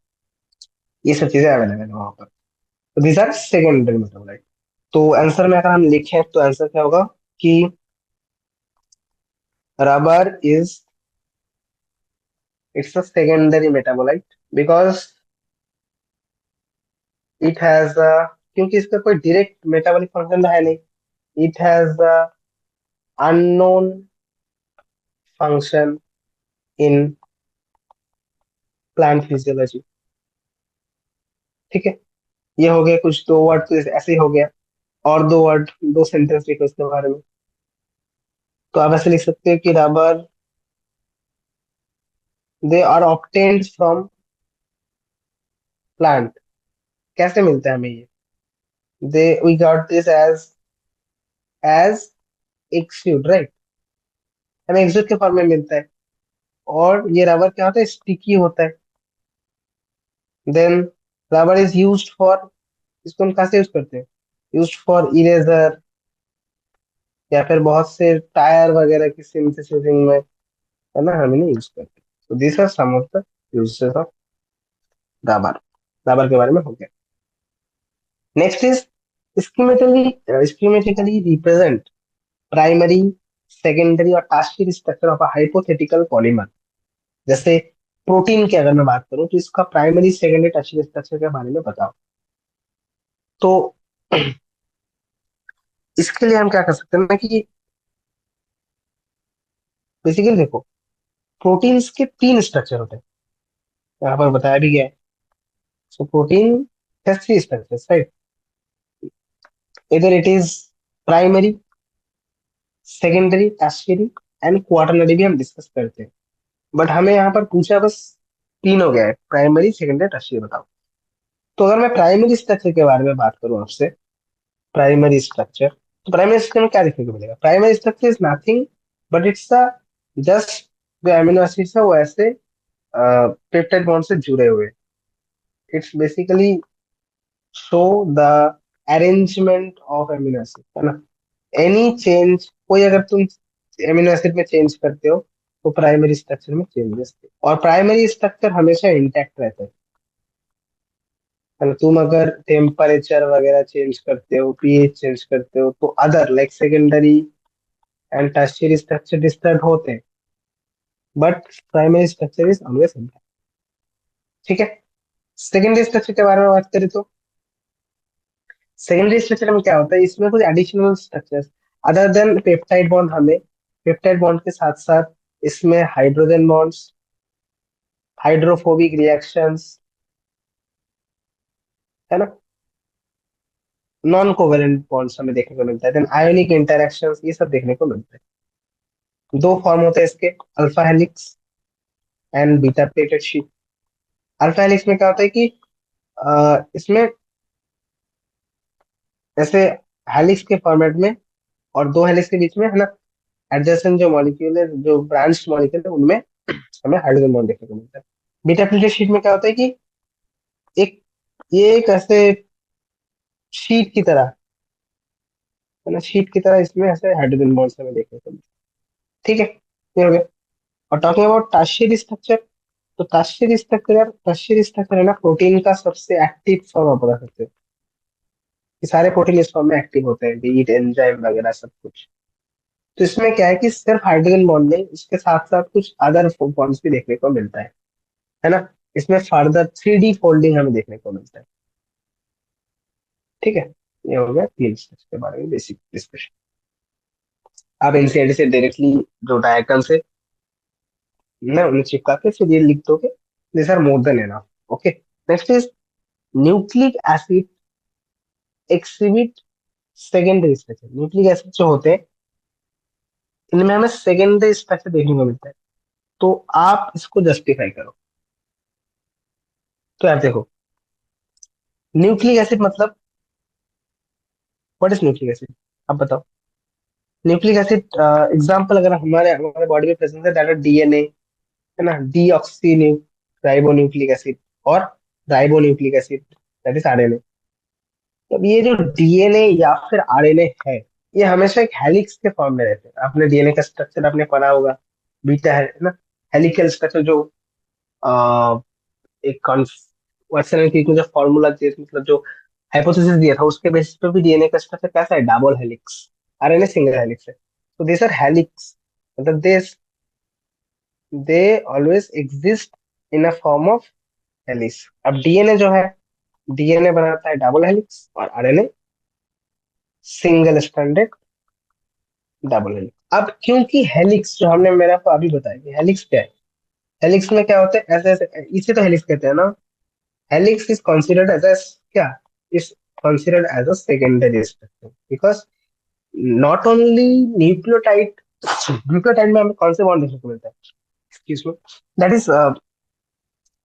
ये सब चीजें अवेलेबल है वहां पर। तो दीज आर सेकेंडरी मेटाबोलाइट। तो आंसर में अगर हम लिखें तो आंसर क्या होगा कि rubber is, it's a secondary metabolite because it has, क्योंकि इसका कोई डायरेक्ट मेटाबॉलिक फंक्शन है नहीं, it has unknown function in plant physiology. ठीक है, ये हो गया कुछ दो वर्ड, तो ऐसे ही हो गया। और दो वर्ड, दो सेंटेंस लिखो इसके बारे में। तो आप ऐसे लिख सकते हो कि rubber, they are obtained from plant. कैसे मिलता है हमें ये? They we got this as exude, right, हमें एक्सुड के फॉर्म में मिलता है। और ये रबर क्या होता है, स्टिकी होता है। Then rubber is used for, इसको हम कहाँ से यूज करते हैं, यूज फॉर इरेजर, या फिर बहुत से टायर वगैरह की सिंथेसिसिंग में, है ना, हम इन्हें यूज करते हैं। तो this are some of the uses of rubber. Rubber के बारे में हो गया। Next is schematically represent primary, secondary और tertiary structure of a hypothetical polymer. जैसे प्रोटीन की अगर मैं बात करूं तो इसका प्राइमरी, सेकेंडरी, टर्शियरी स्ट्रक्चर के बारे में बताओ। तो इसके लिए हम क्या कर सकते हैं ना कि बेसिकली देखो, प्रोटीन्स के तीन स्ट्रक्चर होते हैं, यहाँ पर बताया भी गया है। सो protein has three structures, right, इधर it is primary, secondary, tertiary and quaternary भी हम डिस्कस करते हैं। बट हमें यहाँ पर पूछा बस तीन हो गया है, प्राइमरी, सेकेंडरी, टर्शियरी, बताओ। तो अगर मैं प्राइमरी स्ट्रक्चर के बारे में बात करूं आपसे, प्राइमरी स्ट्रक्चर, तो प्राइमरी स्ट्रक्चर में क्या देखने को मिलेगा? Primary structure is nothing but it's a just, जो अमीनो एसिड्स है वो ऐसे पेप्टाइड बॉन्ड से जुड़े हुए, it's basically show the arrangement of amino acid, है ना। एनी चेंज, कोई अगर तुम अमीनो एसिड में चेंज करते हो तो प्राइमरी स्ट्रक्चर में चेंजेस, और प्राइमरी स्ट्रक्चर हमेशा इंटैक्ट रहता है ना। तुम अगर टेम्परेचर वगैरह चेंज करते हो, पीएच चेंज करते हो, तो other like secondary and tertiary structure disturb होते हैं, but primary structure is always intact. ठीक है, सेकेंडरी स्ट्रक्चर के बारे में बात करें तो सेकेंडरी स्ट्रक्चर में क्या होता है, इसमें कुछ additional structures other than peptide bond, हमें पेप्टाइड बॉन्ड के साथ साथ इसमें हाइड्रोजन बॉन्ड्स, हाइड्रोफोबिक रिएक्शंस, है ना, नॉन कोवेलेंट बॉन्ड्स हमें देखने को मिलता है, देन आयोनिक इंटरेक्शंस, ये सब देखने को मिलता है। दो फॉर्म होते हैं इसके, alpha helix and beta pleated sheet. Alpha helix में क्या होता है कि इसमें ऐसे हेलिक्स के फॉर्मेट में, और दो हेलिक्स के बीच में, है ना, एडजेसेंट जो मॉलिक्यूल है, जो ब्रांच मॉलिक्यूल है, उनमें हमें हाइड्रोजन बॉन्ड देखने को मिलता है। बीटा प्लेटेड शीट में क्या होता है कि एक, ये एक ऐसे शीट की तरह, है ना, शीट की तरह इसमें ऐसे हाइड्रोजन बॉन्ड्स हमें देखने को मिलते हैं। ठीक है, ये हो गया। और टॉकिंग अबाउट टर्शियरी स्ट्रक्चर, तो टर्शियरी स्ट्रक्चर है ना प्रोटीन का सबसे एक्टिव फॉर्म आप बता सकते हो। ये सारे प्रोटीन इस फॉर्म में एक्टिव होते हैं, बीट एंजाइम वगैरह सब कुछ। तो इसमें क्या है कि सिर्फ हाइड्रोजन बॉन्ड नहीं, इसके साथ साथ कुछ अदर बॉन्ड्स भी देखने को मिलता है ना। इसमें फर्दर 3D फोल्डिंग हमें देखने को मिलता है। ठीक है, ये हो गया तीन स्टेप्स के बारे में बेसिक डिस्कशन। आप एनसीईआरटी से डायरेक्टली जो डायग्राम्स है ना उन्हें चिपका के फिर ये लिख दोगे, this are more than enough. Okay, next is nucleic acid exhibit secondary structure. Nucleic acid जो होते हैं इनमें हमें सेकेंडरी स्ट्रक्चर देखने को मिलता है। तो आप इसको जस्टिफाई करो। तो यार देखो, न्यूक्लिक एसिड मतलब व्हाट इज न्यूक्लिक एसिड, आप बताओ। न्यूक्लिक एसिड एग्जांपल अगर हमारे हमारे बॉडी में प्रेजेंट है, दैट इज डीएनए, है ना, डीऑक्सी राइबो न्यूक्लिक एसिड और ribo nucleic acid, that is RNA. तो ये जो डीएनए या फिर आरएनए है, ये हमेशा एक हेलिक्स के फॉर्म में रहते हैं। आपने डीएनए का स्ट्रक्चर आपने पढ़ा होगा, बीटा है ना, हेलिकल स्ट्रक्चर। जो आ, एक क्वेश्चन की जो फॉर्मूला दिया, मतलब जो हाइपोथेसिस दिया था, उसके बेसिस पे भी डीएनए का स्ट्रक्चर कैसा है, double helix. RNA single helix है। तो दिस आर हेलिक्स, मतलब they always exist in a form of helix. अब डीएनए जो है, डीएनए बनाता है डबल हेलिक्स और RNA single stranded double helix. अब क्योंकि हेलिक्स जो हमने मेरे को अभी बताया कि हेलिक्स क्या है, हेलिक्स में क्या होता है, ऐसे ऐसे इसे तो हेलिक्स कहते हैं ना। Helix is considered as a क्या, is considered as a secondary structure because not only nucleotide, nucleotide में हमें कौन से बॉन्ड देखने को मिलता है, excuse me, that is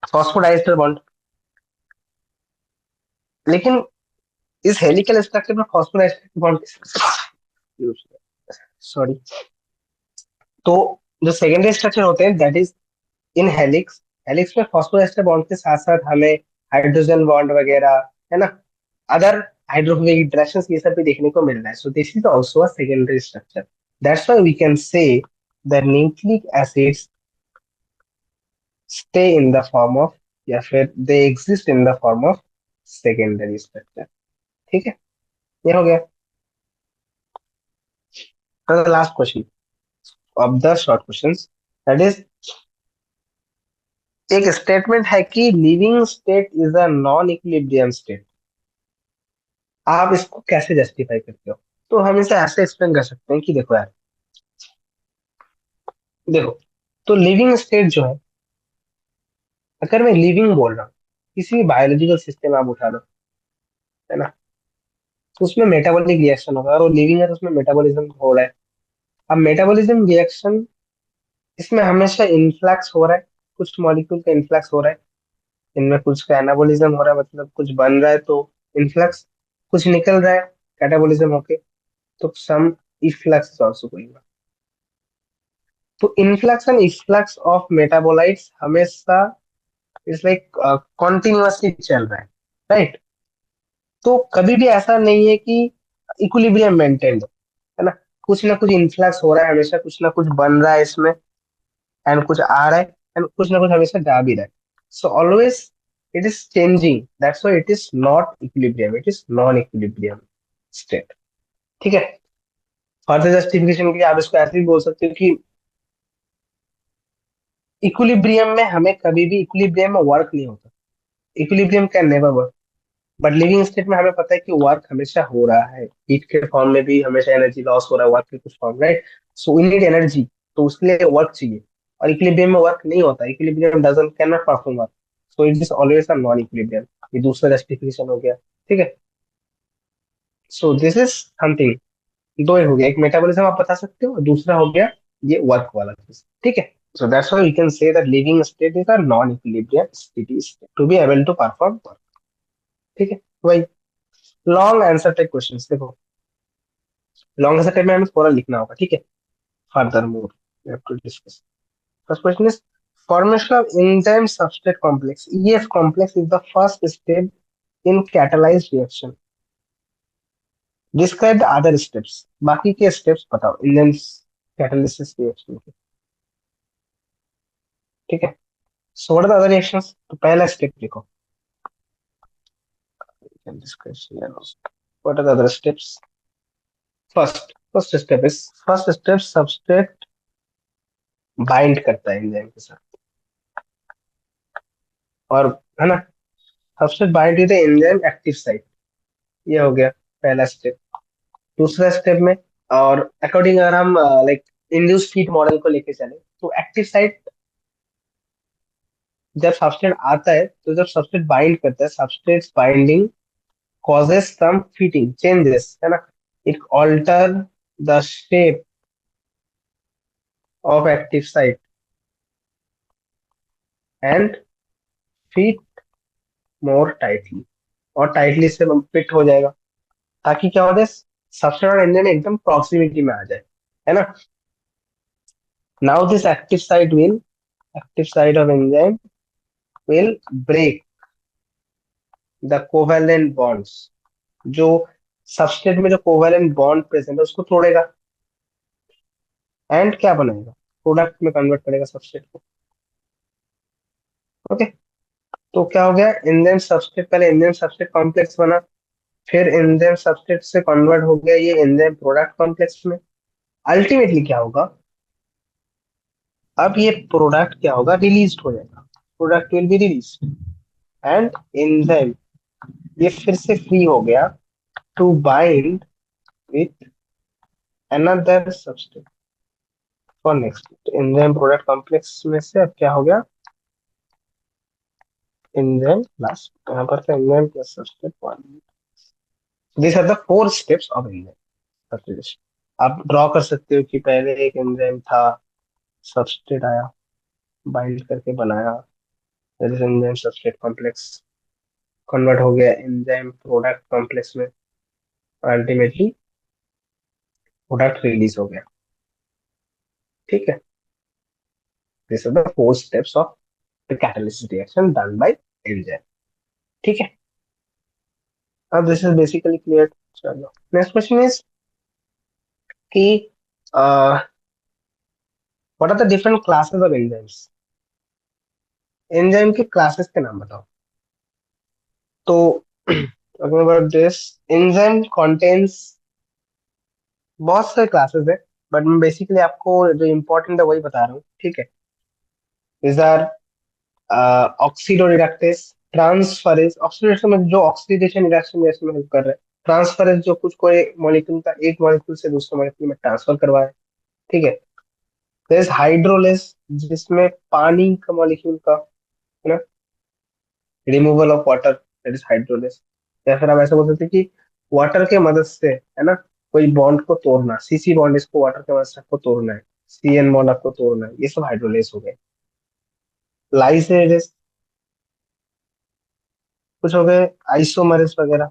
phosphodiester bond. लेकिन इस हेलिकल स्ट्रक्चर में फॉस्फोडाइस्टर बॉन्ड, सॉरी, तो जो सेकेंडरी स्ट्रक्चर होते हैं that is in helix. Helix में फॉस्फोएस्टर बॉन्ड के साथ साथ हमें हाइड्रोजन बॉन्ड वगैरह, है ना, अदर हाइड्रोफोबिक इंटरेक्शंस ये सब भी देखने को मिल रहा है। So this is also a secondary structure. That's why we can say the nucleic acids stay in the form of, या फिर they exist in the form of secondary structure. ठीक है, ये हो गया। Last question of the short questions, that is, एक statement है कि living state is a non equilibrium state. आप इसको कैसे जस्टिफाई करते हो? तो हम इसे ऐसे एक्सप्लेन कर सकते हैं कि देखो यार, देखो, तो लिविंग स्टेट जो है, अगर मैं लिविंग बोल रहा हूँ, किसी भी बायोलॉजिकल सिस्टम आप उठा लो, है ना, तो उसमें मेटाबॉलिक रिएक्शन होगा, और वो लिविंग है तो उसमें मेटाबॉलिज्म हो रहा है। अब मेटाबॉलिज्म रिएक्शन, इसमें हमेशा इन्फ्लक्स हो रहा है, कुछ मॉलिक्यूल का इन्फ्लक्स हो रहा है, इनमें कुछ का एनाबॉलिज्म हो रहा है, मतलब कुछ बन रहा है तो इन्फ्लक्स, कुछ निकल रहा है कैटाबॉलिज्म होके, तो सम इफ्लक्स इज ऑल्सो गोइंग। तो influx and efflux of metabolites हमेशा इट्स लाइक कॉन्टिन्यूअसली चल रहा है, राइट। तो कभी भी ऐसा नहीं है कि इक्विलिब्रियम मेंटेन्ड है ना, कुछ ना कुछ इन्फ्लक्स हो रहा है हमेशा, कुछ ना कुछ बन रहा है इसमें, एंड कुछ आ रहा है, एंड कुछ ना कुछ हमेशा जा भी रहा है। So always it is changing, that's why it is not equilibrium, it is non equilibrium state. ठीक है, फर्दर जस्टिफिकेशन के लिए आप इसको ऐसे भी बोल सकते हो कि इक्विलिब्रियम में हमें कभी भी इक्विलिब्रियम में वर्क नहीं होता, equilibrium can never work. But living state में हमें पता है कि वर्क हमेशा हो रहा है, हीट के फॉर्म में भी हमेशा एनर्जी लॉस हो रहा है, वर्क के कुछ form, right. So we need energy, तो उसके लिए वर्क चाहिए। और इक्विलिब्रियम में वर्क नहीं होता, equilibrium doesn't can not perform work, so it is always a non equilibrium. ये दूसरा जस्टिफिकेशन हो गया। ठीक है, सो दिस इज समथिंग, दो ही हो गया, एक मेटाबॉलिज्म आप बता सकते हो और दूसरा हो गया ये वर्क वाला चीज। ठीक है, so that's why we can say that living state is a non equilibrium state to be able to perform work. ठीक है, वही लॉन्ग आंसर टाइप क्वेश्चंस। देखो, लॉन्ग आंसर टाइप में हमें थोड़ा लिखना होगा। ठीक है, furthermore we have to discuss. First question is formation of enzyme substrate complex, EF complex is the first step in catalyzed reaction. Describe the other steps, बाकी के स्टेप्स बताओ इंजन कैटालिसिस रिएक्शन के। ठीक है, so what are the other reactions, तो पहला step लिखो। What are the other steps? First step substrate bind करता है एंजाइम के साथ, और है ना, substrate bind with the enzyme active site, ये हो गया पहला स्टेप। दूसरा स्टेप में, और अकॉर्डिंग अगर हम लाइक इंड्यूस फीड मॉडल को लेके चले, तो एक्टिव साइट जब सबस्ट्रेट आता है, तो जब सबस्ट्रेट बाइंड करता है, substrate binding causes some fitting changes, है ना, it alter the shape of active site and fit more tightly, और टाइटली से फिट हो जाएगा, ताकि क्या हो जाए, सबस्ट्रेट और एंजाइम एकदम प्रॉक्सिमिटी में आ जाए, है ना। Now this active site of enzyme will break the covalent bonds, जो सबस्ट्रेट में जो कोवेलेंट बॉन्ड प्रेजेंट है उसको तोड़ेगा, एंड क्या बनाएगा, प्रोडक्ट में कन्वर्ट करेगा सबस्ट्रेट को। ओके, तो क्या हो गया, एंजाइम सबस्ट्रेट, पहले एंजाइम सबस्ट्रेट कॉम्प्लेक्स बना, फिर एंजाइम सबस्ट्रेट से कन्वर्ट हो गया ये एंजाइम प्रोडक्ट कॉम्प्लेक्स में। अल्टीमेटली क्या होगा, अब ये प्रोडक्ट क्या होगा, रिलीज हो जाएगा, product will be release, and enzyme ये फिर से फ्री हो गया to bind with another substrate for next. Enzyme product complex में से अब क्या हो गया, एंजाइम प्लस, यहाँ पर था enzyme plus substrate bond. This are the four steps of enzyme substitution. आप ड्रॉ कर सकते हो कि पहले एक एंजाइम था, सबस्ट्रेट आया, बाइंड करके बनाया, एंजाइम सबस्ट्रेट कॉम्प्लेक्स कन्वर्ट हो गया एंजाइम प्रोडक्ट कॉम्प्लेक्स में, अल्टीमेटली प्रोडक्ट रिलीज हो गया। ठीक है, this are the four steps of the catalysis reaction done by enzyme. ठीक है, अब दिस इज बेसिकली क्लियर। चलो नेक्स्ट क्वेश्चन इज कि what are the different classes of enzymes, enzyme के क्लासेस के नाम बताओ। तो talking about this, enzyme contains बहुत सारे क्लासेस है, बट मैं बेसिकली आपको जो इम्पोर्टेंट है वही बता रहा हूँ। ठीक है, these are ऑक्सीडोरिडक्टेस, ट्रांसफरेज, ऑक्सीडेशन में जो ऑक्सीडेशन रिएक्शन में इसमें हेल्प कर रहा है, ट्रांसफरेज जो कुछ कोई मॉलिक्यूल का एक मॉलिक्यूल से दूसरे मॉलिक्यूल में ट्रांसफर करवाए। ठीक है, there is हाइड्रोलेस, जिसमें पानी का मॉलिक्यूल का, है ना, removal of water, that is hydrolase. या फिर हम ऐसे बोल सकते हैं कि वाटर के मदद से, है ना, कोई बॉन्ड को तोड़ना, सीसी बॉन्ड इसको वाटर के मदद से आपको तोड़ना है, सीएन बॉन्ड आपको तोड़ना है, ये सब हाइड्रोलेस हो गए। लाइसेस कुछ हो गए, आइसोमरेस वगैरह,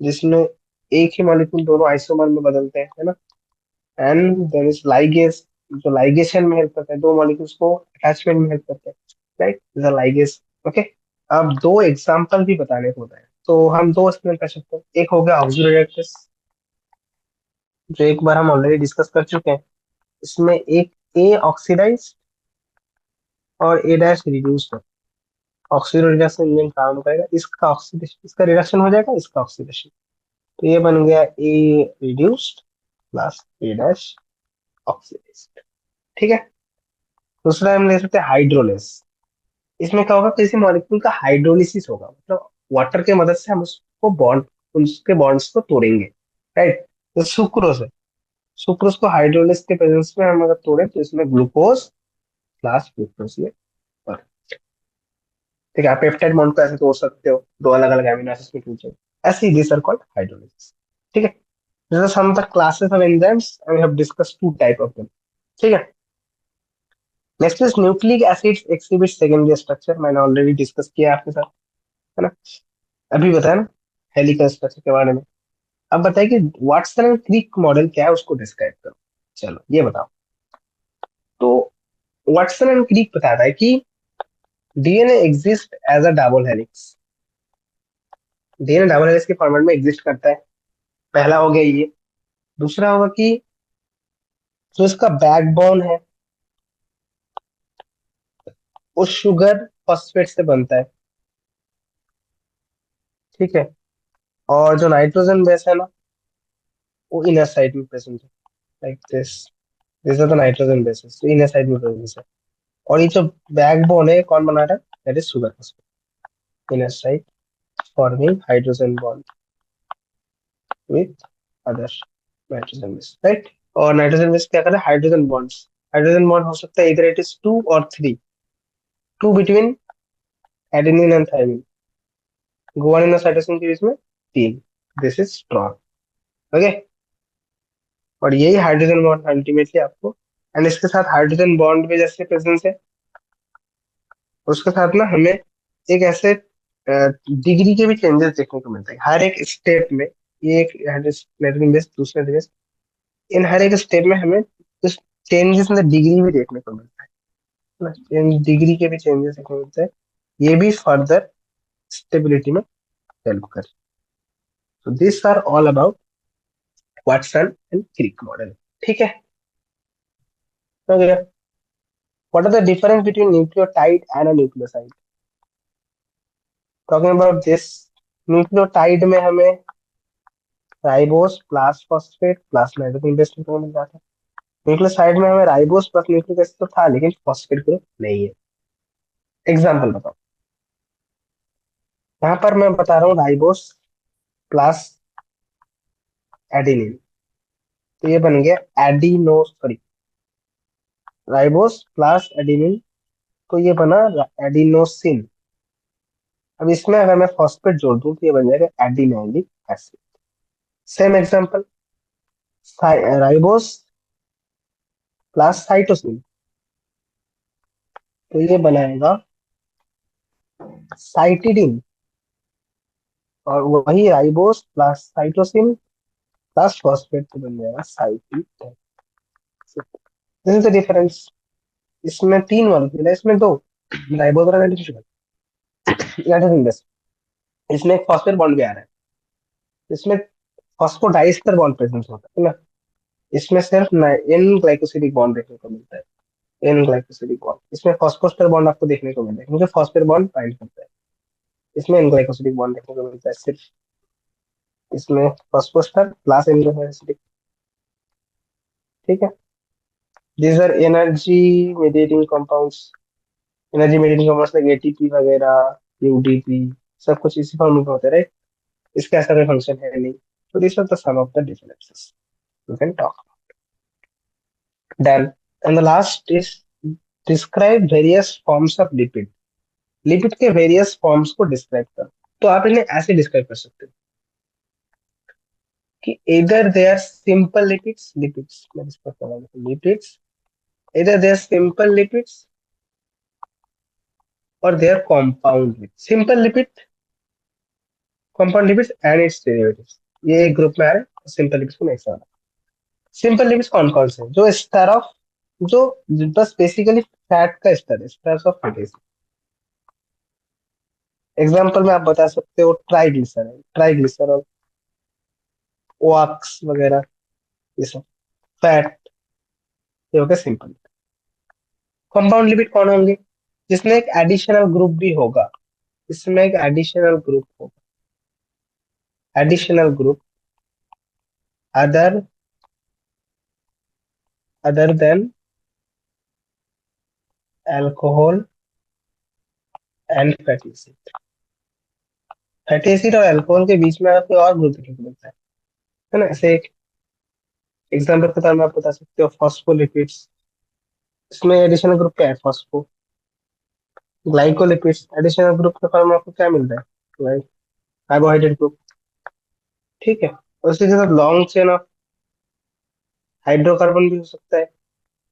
जिसमें एक ही मॉलिक्यूल दोनों आइसोमर में बदलते हैं, है ना। एंड देयर इज लाइगेस, जो लाइगेशन में हेल्प करता है, दो मॉलिक्यूल्स को अटैचमेंट में हेल्प करते हैं, राइट, द लाइगेस। ओके, अब दो एग्जांपल भी बताने को होता है, तो हम दो एक्सप्लेन कर सकते हैं। एक हो गया ऑक्सीडेटिव, जो एक बार हम ऑलरेडी डिस्कस कर चुके हैं। इसमें एक ए ऑक्सीडाइज और ए डैश रिड्यूस है, ऑक्सीडेशन इंजन काम करेगा, इसका ऑक्सीडेशन, इसका रिडक्शन हो जाएगा, इसका ऑक्सीडेशन, तो ये बन गया ए रिड्यूस्ड प्लस ए डैश ऑक्सीडाइज्ड। ठीक है, दूसरा हम ले सकते हैं हाइड्रोलेस। इसमें क्या होगा, किसी मॉलिक्यूल का हाइड्रोलिसिस होगा, मतलब वाटर के मदद से हम उसको बॉन्ड, उसके बॉन्ड्स को तोड़ेंगे, राइट। तो सुक्रोज है, सुक्रोज को हाइड्रोलिस के प्रेजेंस में हम अगर तोड़े, तो इसमें ग्लूकोज प्लस ग्लूकोज ये पर। ठीक है, आप पेप्टाइड बॉन्ड को ऐसे तोड़ सकते हो, दो अलग अलग एमिनो एसिड्स में टूट जाए, ऐसे ही दिस आर कॉल्ड हाइड्रोलिसिस। ठीक है, this are some of the classes of enzymes and we have discussed two type of them. ठीक है, next is nucleic acids exhibit secondary structure, मैंने ऑलरेडी डिस्कस किया आपके साथ, है ना, अभी बताया ना हेलिकल स्ट्रक्चर के बारे में। अब बताइए कि वाटसन एंड क्रिक मॉडल क्या है, उसको डिस्क्राइब करो। चलो ये बताओ। तो वाटसन एंड क्रिक बताता है कि DNA exist as a double helix, DNA double helix के फॉर्मेट में एग्जिस्ट करता है, पहला हो गया ये। दूसरा होगा कि जो इसका बैकबोन है वो शुगर फॉस्फेट से बनता है। ठीक है। और जो नाइट्रोजन बेस है ना, वो इनर साइड में प्रेजेंट है, like this are the nitrogen bases, तो इनर साइड में प्रेजेंट है। और ये जो बैकबोन है कौन बना रहा है, that is sugar phosphate, inner side forming hydrogen bond with other nitrogen base, right. और नाइट्रोजन बेस क्या कर रहा है, हाइड्रोजन बॉन्ड्स। हाइड्रोजन बॉन्ड हो सकता है इधर इट इज टू और three, two between adenine and thymine, guanine और साइटोसिन के बीच में तीन, दिस इज स्ट्रॉन्ग। ओके। और यही हाइड्रोजन बॉन्ड अल्टीमेटली आपको, एंड इसके साथ हाइड्रोजन बॉन्ड में जैसे प्रेजेंस है, उसके साथ ना हमें एक ऐसे डिग्री के भी चेंजेस देखने को मिलते हैं हर एक स्टेप में। ये एक नाइट्रोजन बेस दूसरे बेस, इन हर एक स्टेप में हमें कुछ चेंजेस इन द डिग्री भी देखने को मिलता है, इन डिग्री के भी चेंजेस देखने को मिलते हैं। ये भी फर्दर स्टेबिलिटी में हेल्प कर। तो this are all about Watson and Crick model. ठीक है, हो गया। What are the difference between nucleotide and a nucleoside? Talking about this, nucleotide में हमें ribose plus phosphate plus nitrogen base group मिल जाता है। न्यूक्लियोसाइड में हमें राइबोस प्लस न्यूक्लिक एसिड तो था लेकिन फॉस्फेट ग्रुप नहीं है। एग्जांपल बताओ, यहाँ पर मैं बता रहा हूँ राइबोस प्लस एडेनिन, तो ये बन गया adeno, sorry, ribose plus adenine, तो ये बना एडिनोसिन। अब इसमें अगर मैं फॉस्फेट जोड़ दूं तो ये बन जाएगा adenylic acid. Same example, ribose plus cytosine, तो ये बनाएगा साइटिडीन। और वही ribose plus cytosine plus phosphate तो बन जाएगा साइटिड। This is the difference. इसमें तीन मॉलिक्यूल है, इसमें दो, राइबोस और नाइट्रोजन बेस। इसमें एक फॉस्फेट बॉन्ड भी आ रहा है, इसमें फॉस्फोडाइस्टर बॉन्ड प्रेजेंट होता है ना। इसमें सिर्फ एन ग्लाइकोसिडिक बॉन्ड देखने को मिलता है, एन ग्लाइकोसिडिक बॉन्ड। इसमें फॉस्फोस्टर बॉन्ड आपको देखने को मिलता है क्योंकि फॉस्फेट बॉन्ड बाइंड करता है। इसमें एन ग्लाइकोसिडिक बॉन्ड देखने को मिलता है सिर्फ, इसमें फॉस्फोस्टर प्लस एन ग्लाइकोसिडिक। ठीक है। these are energy mediating compounds, energy mediating compounds like ATP वगैरह, यूडीपी, सब कुछ इसी फॉर्म में होते हैं, राइट। इसका ऐसा कोई फंक्शन है नहीं। तो this are the some of the differences you can talk. Then, and the last is describe various forms of lipid. Lipid के वेरियस फॉर्म्स को डिस्क्राइब कर, तो आप इन्हें ऐसे डिस्क्राइब कर सकते हो कि either they are simple lipids, lipids मैं डिस्कस कर रहा हूँ lipids, either they are simple lipids or they are compound lipids. Simple lipid, compound lipids and its derivatives, ये एक ग्रुप में आ रहे हैं। सिंपल लिपिड्स को नेक्स्ट वाला। सिंपल लिपिड्स कौन कौन से हैं? जो स्तर ऑफ, जो बस बेसिकली फैट का स्तर है, स्तर ऑफ फैट। एग्जाम्पल में आप बता सकते हो ट्राइग्लिसराइड, ट्राइग्लिसरॉल, ओआक्स वगैरह, ये सब फैट, ये हो गया सिंपल। कंपाउंड लिपिड कौन होंगे? जिसमें एक एडिशनल ग्रुप भी होगा, इसमें एक एडिशनल ग्रुप होगा, additional group other other than alcohol and fatty acid. Fatty acid और अल्कोहल के बीच में आपको और ग्रुप देखने को मिलता है ना। ऐसे एक एग्जाम्पल के तौर में आप बता सकते हो फॉस्फोलिपिड्स, इसमें एडिशनल ग्रुप क्या है, फॉस्फो। ग्लाइकोलिपिड्स, एडिशनल ग्रुप के फॉर्म में आपको क्या मिल रहा है, कार्बोहाइड्रेट ग्रुप। ठीक है। और उसी के साथ लॉन्ग चेन ऑफ हाइड्रोकार्बन भी हो सकता है,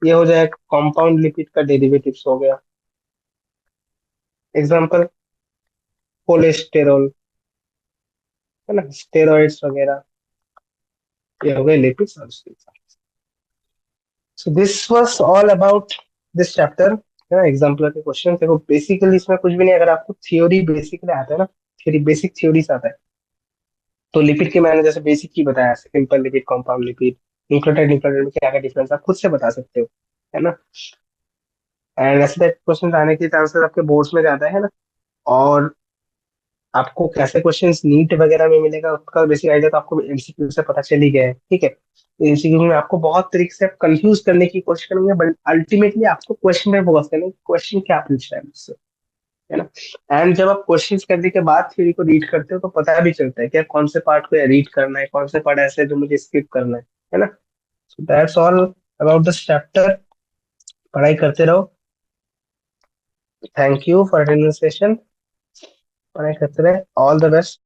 ये हो जाएगा कंपाउंड लिपिड का डेरिवेटिव्स हो गया। एग्जांपल कोलेस्टेरॉल, है ना, स्टेरॉइड्स वगैरह, ये हो गए लिपिड्स और उसके साथ। So this was all about this chapter, है ना। एग्जांपल के क्वेश्चन देखो, बेसिकली इसमें कुछ भी नहीं, अगर आपको थ्योरी बेसिकली आता है ना, थ्योरी बेसिक थ्योरीज आता है, तो लिपिड के मैंने जैसे बेसिक ही बताया, simple lipid, compound lipid, nucleotide, nucleotide में क्या क्या डिफरेंस आप खुद से बता सकते हो, है ना। एंड ऐसे टाइप क्वेश्चन आने के चांसेस आपके बोर्ड्स में ज्यादा है ना। और आपको कैसे क्वेश्चंस नीट वगैरह में मिलेगा उसका बेसिक आइडिया तो आपको एमसीक्यू से पता चल ही गया है, ठीक है। एमसीक्यू में आपको बहुत तरीके से आप कंफ्यूज करने की कोशिश करेंगे, बट अल्टीमेटली आपको क्वेश्चन पे फोकस करना है, क्वेश्चन क्या पूछ रहा है मुझसे, है ना। एंड जब आप क्वेश्चन करने के बाद थ्योरी को रीड करते हो तो पता भी चलता है कि यार कौन से पार्ट को रीड करना है, कौन से पार्ट ऐसे हैं जो मुझे स्किप करना है ना। So that's all about this chapter. पढ़ाई करते रहो। Thank you for attending session. पढ़ाई करते रहे। All the best.